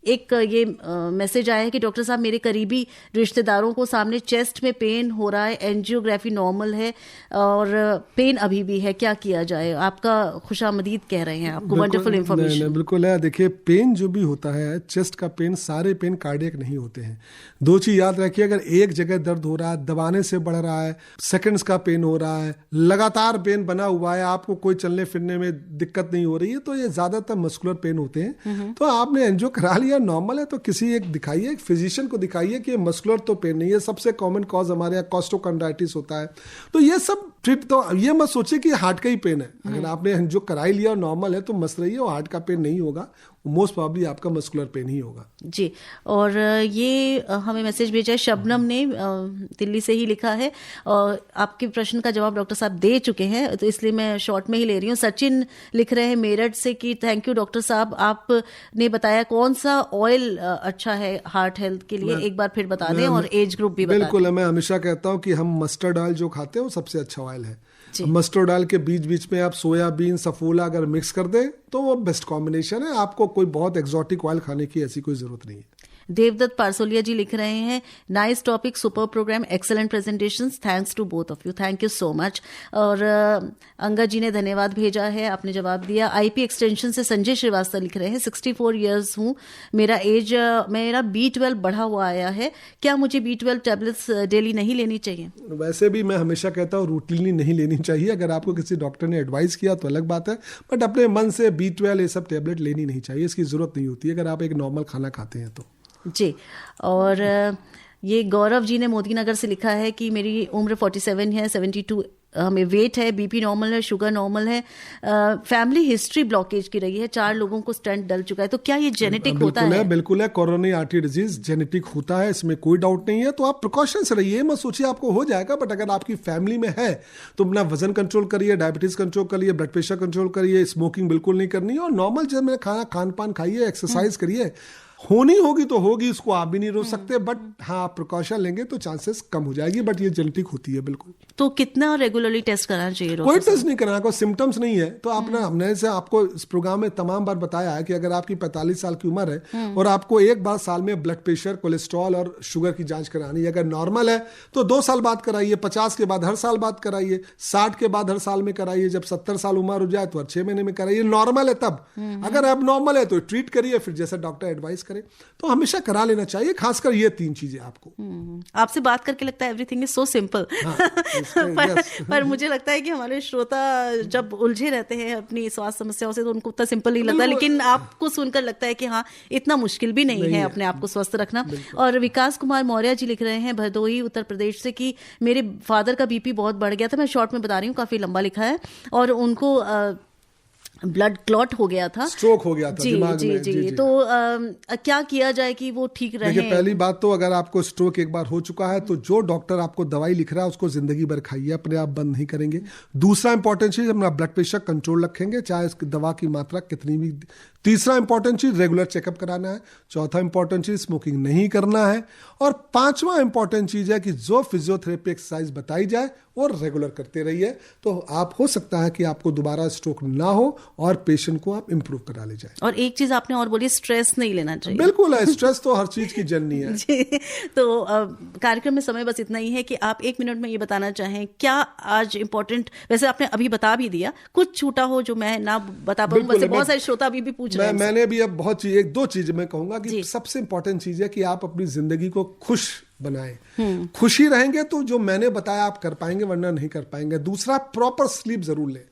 एक ये मैसेज आया है कि डॉक्टर साहब, मेरे करीबी रिश्तेदारों को सामने चेस्ट में पेन हो रहा है, एंजियोग्राफी नॉर्मल है और पेन अभी भी है, क्या किया जाए? आपका खुशामदीद कह रहे हैं, आपको वंडरफुल इंफॉर्मेशन। बिल्कुल है। देखिए, पेन जो भी होता है, चेस्ट का पेन, सारे पेन कार्डियक नहीं होते हैं। दो चीज याद रखिए, अगर एक जगह दर्द हो रहा है, दबाने से बढ़ रहा है, सेकंड्स का पेन हो रहा है, लगातार पेन बना हुआ है, आपको कोई चलने फिरने में दिक्कत नहीं हो रही है, तो ये ज्यादातर मस्कुलर पेन होते हैं। तो आपने एंजियो करा लिया, नॉर्मल है, तो किसी एक दिखाइए, एक फिजिशियन को दिखाइए कि मस्कुलर तो पेन नहीं है। सबसे कॉमन कॉज हमारे यहाँ कॉस्टोकॉन्ड्राइटिस होता है। तो ये सब ट्रीट, तो ये मत सोचिए कि हार्ट का ही पेन है। अगर आपने जो कराई लिया और नॉर्मल है तो मस्त रहिए, और हार्ट का पेन नहीं होगा, मोस्ट प्रॉब्ली आपका मस्कुलर पेन ही होगा। जी, और ये हमें मैसेज भेजा है शबनम ने, दिल्ली से ही लिखा है, और आपके प्रश्न का जवाब डॉक्टर साहब दे चुके हैं, तो इसलिए मैं शॉर्ट में ही ले रही हूँ। सचिन लिख रहे हैं मेरठ से कि थैंक यू डॉक्टर साहब, आपने बताया कौन सा ऑयल अच्छा है हार्ट हेल्थ के लिए, एक बार फिर बता दें, और एज ग्रुप भी बता दें। बिल्कुल, मैं हमेशा कहता हूँ कि हम मस्टर्ड ऑयल जो खाते हैं वो सबसे अच्छा ऑयल है। मस्टर्ड ऑयल के बीच बीच में आप सोयाबीन, सफोला अगर मिक्स कर दें तो वो बेस्ट कॉम्बिनेशन है। आपको कोई बहुत एक्सोटिक ऑयल खाने की ऐसी कोई जरूरत नहीं है। देवदत्त पारसोलिया जी लिख रहे हैं, nice topic, super programme, excellent presentations, thanks to both of you, thank you so much. और अंगा जी ने धन्यवाद भेजा है, आपने जवाब दिया। आईपी एक्सटेंशन से संजय श्रीवास्तव लिख रहे हैं, 64 ईयर्स हूँ, मेरा B12 बढ़ा हुआ आया है, क्या मुझे B12 टैबलेट्स डेली नहीं लेनी चाहिए? वैसे भी मैं हमेशा कहता हूँ रूटीनली नहीं लेनी चाहिए। अगर आपको किसी डॉक्टर ने एडवाइस किया तो अलग बात है, बट अपने मन से B12 ये सब टैबलेट लेनी नहीं चाहिए, इसकी जरूरत नहीं होती है अगर आप एक नॉर्मल खाना खाते हैं तो। जी, और ये गौरव जी ने मोदी नगर से लिखा है कि मेरी उम्र 47 है, 72 हमें वेट है, बीपी नॉर्मल है, शुगर नॉर्मल है, फैमिली हिस्ट्री ब्लॉकेज की रही है, 4 लोगों को स्टेंट डल चुका है, तो क्या ये जेनेटिक होता है? बिल्कुल है, कोरोनरी आर्टरी डिजीज जेनेटिक होता है, इसमें कोई डाउट नहीं है। तो आप प्रिकॉशन से रहिए, मत सोचिए आपको हो जाएगा, बट अगर आपकी फैमिली में है तो अपना वजन कंट्रोल करिए, डायबिटीज कंट्रोल करिए, ब्लड प्रेशर कंट्रोल करिए, स्मोकिंग बिल्कुल नहीं करनी, और नॉर्मल जब में खान पान खाइए, एक्सरसाइज करिए। होनी होगी तो होगी, उसको आप भी नहीं रोक सकते, बट हाँ प्रिकॉशन लेंगे तो चांसेस कम हो जाएगी, बट ये जेनेटिक होती है बिल्कुल। तो कितना रेगुलरली टेस्ट कराना चाहिए? कोई टेस्ट नहीं कराना, कोई सिम्टम्स नहीं है तो आपने हमने से आपको इस प्रोग्राम में तमाम बार बताया है कि अगर आपकी 45 साल की उम्र है और आपको एक बार साल में ब्लड प्रेशर, कोलेस्ट्रॉल और शुगर की जांच करानी है, अगर नॉर्मल है तो 2 साल बाद कराइए, 50 के बाद हर साल बाद कराइए, 60 के बाद हर साल में कराइए, जब 70 साल उम्र हो जाए तो हर 6 महीने में कराइए, नॉर्मल है तब। अगर अब नॉर्मल है तो ट्रीट करिए, फिर जैसा डॉक्टर एडवाइस करे तो हमेशा करा लेना चाहिए, खासकर ये 3 चीजें आपको। आपसे बात करके लगता है एवरीथिंग इज सो सिंपल, पर मुझे लगता है कि हमारे श्रोता जब उलझे रहते हैं अपनी स्वास्थ्य समस्याओं से तो उनको उतना सिंपल नहीं लगता, लेकिन आपको सुनकर लगता है कि हाँ इतना मुश्किल भी नहीं है अपने आप को स्वस्थ रखना। और विकास कुमार मौर्य जी लिख रहे हैं भदोही उत्तर प्रदेश से कि मेरे फादर का बीपी बहुत बढ़ गया था, मैं शॉर्ट में बता रही हूँ, काफी लंबा लिखा है, और उनको ब्लड क्लॉट हो गया था, स्ट्रोक हो गया था दिमाग में। जी। तो क्या किया जाए कि वो ठीक रहे? देखिए, पहली बात तो अगर आपको स्ट्रोक एक बार हो चुका है तो जो डॉक्टर आपको दवाई लिख रहा है उसको जिंदगी भर खाइए, अपने आप बंद नहीं करेंगे। दूसरा इंपॉर्टेंट चीज, अपना ब्लड प्रेशर कंट्रोल रखेंगे, चाहे इसकी दवा की मात्रा कितनी भी। तीसरा इंपॉर्टेंट चीज, रेगुलर चेकअप कराना है। चौथा इंपॉर्टेंट चीज, स्मोकिंग नहीं करना है। और 5वां इंपॉर्टेंट चीज है कि जो फिजियोथेरेपी एक्सरसाइज बताई जाए और रेगुलर करते रहिए, तो आप हो सकता है कि आपको दोबारा स्ट्रोक ना हो और पेशेंट को आप इंप्रूव करा ले जाए। और एक चीज आपने और बोली, स्ट्रेस नहीं लेना चाहिए। बिल्कुल है, स्ट्रेस तो हर चीज की जननी है। जी, तो कार्यक्रम में समय बस इतना ही है कि आप 1 मिनट में ये बताना चाहें क्या आज इंपॉर्टेंट, वैसे आपने अभी बता भी दिया, कुछ छूटा हो जो मैं ना बता पाऊँ, वैसे बहुत सारे श्रोता अभी भी पूछ रहे हैं। मैंने भी अब बहुत चीज, 1-2 चीज मैं कहूंगा कि सबसे इंपॉर्टेंट चीज है कि आप अपनी जिंदगी को खुश बनाएं। खुशी रहेंगे तो जो मैंने बताया आप कर पाएंगे, वरना नहीं कर पाएंगे। दूसरा, प्रॉपर स्लीप जरूर लें,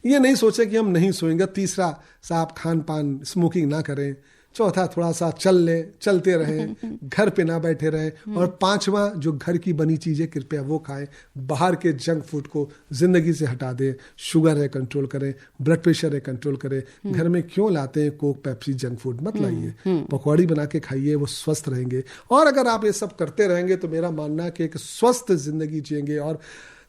ये नहीं सोचे कि हम नहीं सोएंगे। तीसरा, साहब खान पान, स्मोकिंग ना करें, चौथा थोड़ा सा चलते रहें, घर पे ना बैठे रहें, और 5वां जो घर की बनी चीजें कृपया वो खाएं, बाहर के जंक फूड को जिंदगी से हटा दें, शुगर है कंट्रोल करें, ब्लड प्रेशर है कंट्रोल करें, घर में क्यों लाते हैं कोक पेप्सी जंक फूड मत लाइए, पकौड़ी बना के खाइए, वो स्वस्थ रहेंगे। और अगर आप ये सब करते रहेंगे तो मेरा मानना है कि एक स्वस्थ जिंदगी जिएंगे। और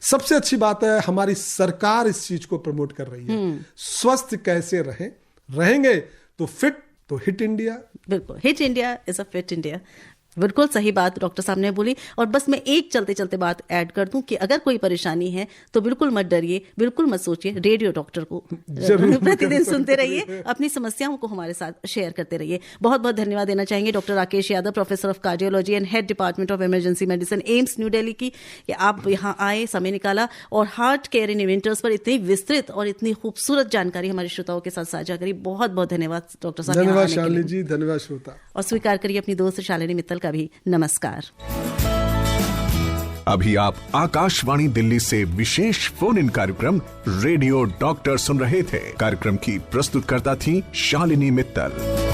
सबसे अच्छी बात है हमारी सरकार इस चीज को प्रमोट कर रही है, स्वस्थ कैसे रहेंगे तो फिट तो हिट इंडिया। बिल्कुल, hit India is a fit India. बिल्कुल सही बात डॉक्टर साहब ने बोली। और बस मैं एक चलते चलते बात ऐड कर दूं कि अगर कोई परेशानी है तो बिल्कुल मत डरिए, बिल्कुल मत सोचिए, रेडियो डॉक्टर को प्रतिदिन सुनते रहिए, अपनी समस्याओं को हमारे साथ शेयर करते रहिए। बहुत बहुत धन्यवाद देना चाहेंगे doctor Rakesh Yadav, professor of cardiology and head department of emergency medicine, AIIMS new Delhi की, कि आप यहाँ आए, समय निकाला और हार्ट केयर इन इवेंटर्स पर इतनी विस्तृत और इतनी खूबसूरत जानकारी हमारे श्रोताओं के साथ साझा करी। बहुत बहुत धन्यवाद डॉक्टर साहब। धन्यवाद शालिनी जी, धन्यवाद श्रोता। और स्वीकार करिए अपनी दोस्त शालिनी मित्तल का भी नमस्कार। अभी आप आकाशवाणी दिल्ली से विशेष फोन इन कार्यक्रम रेडियो डॉक्टर सुन रहे थे। कार्यक्रम की प्रस्तुतकर्ता थी शालिनी मित्तल।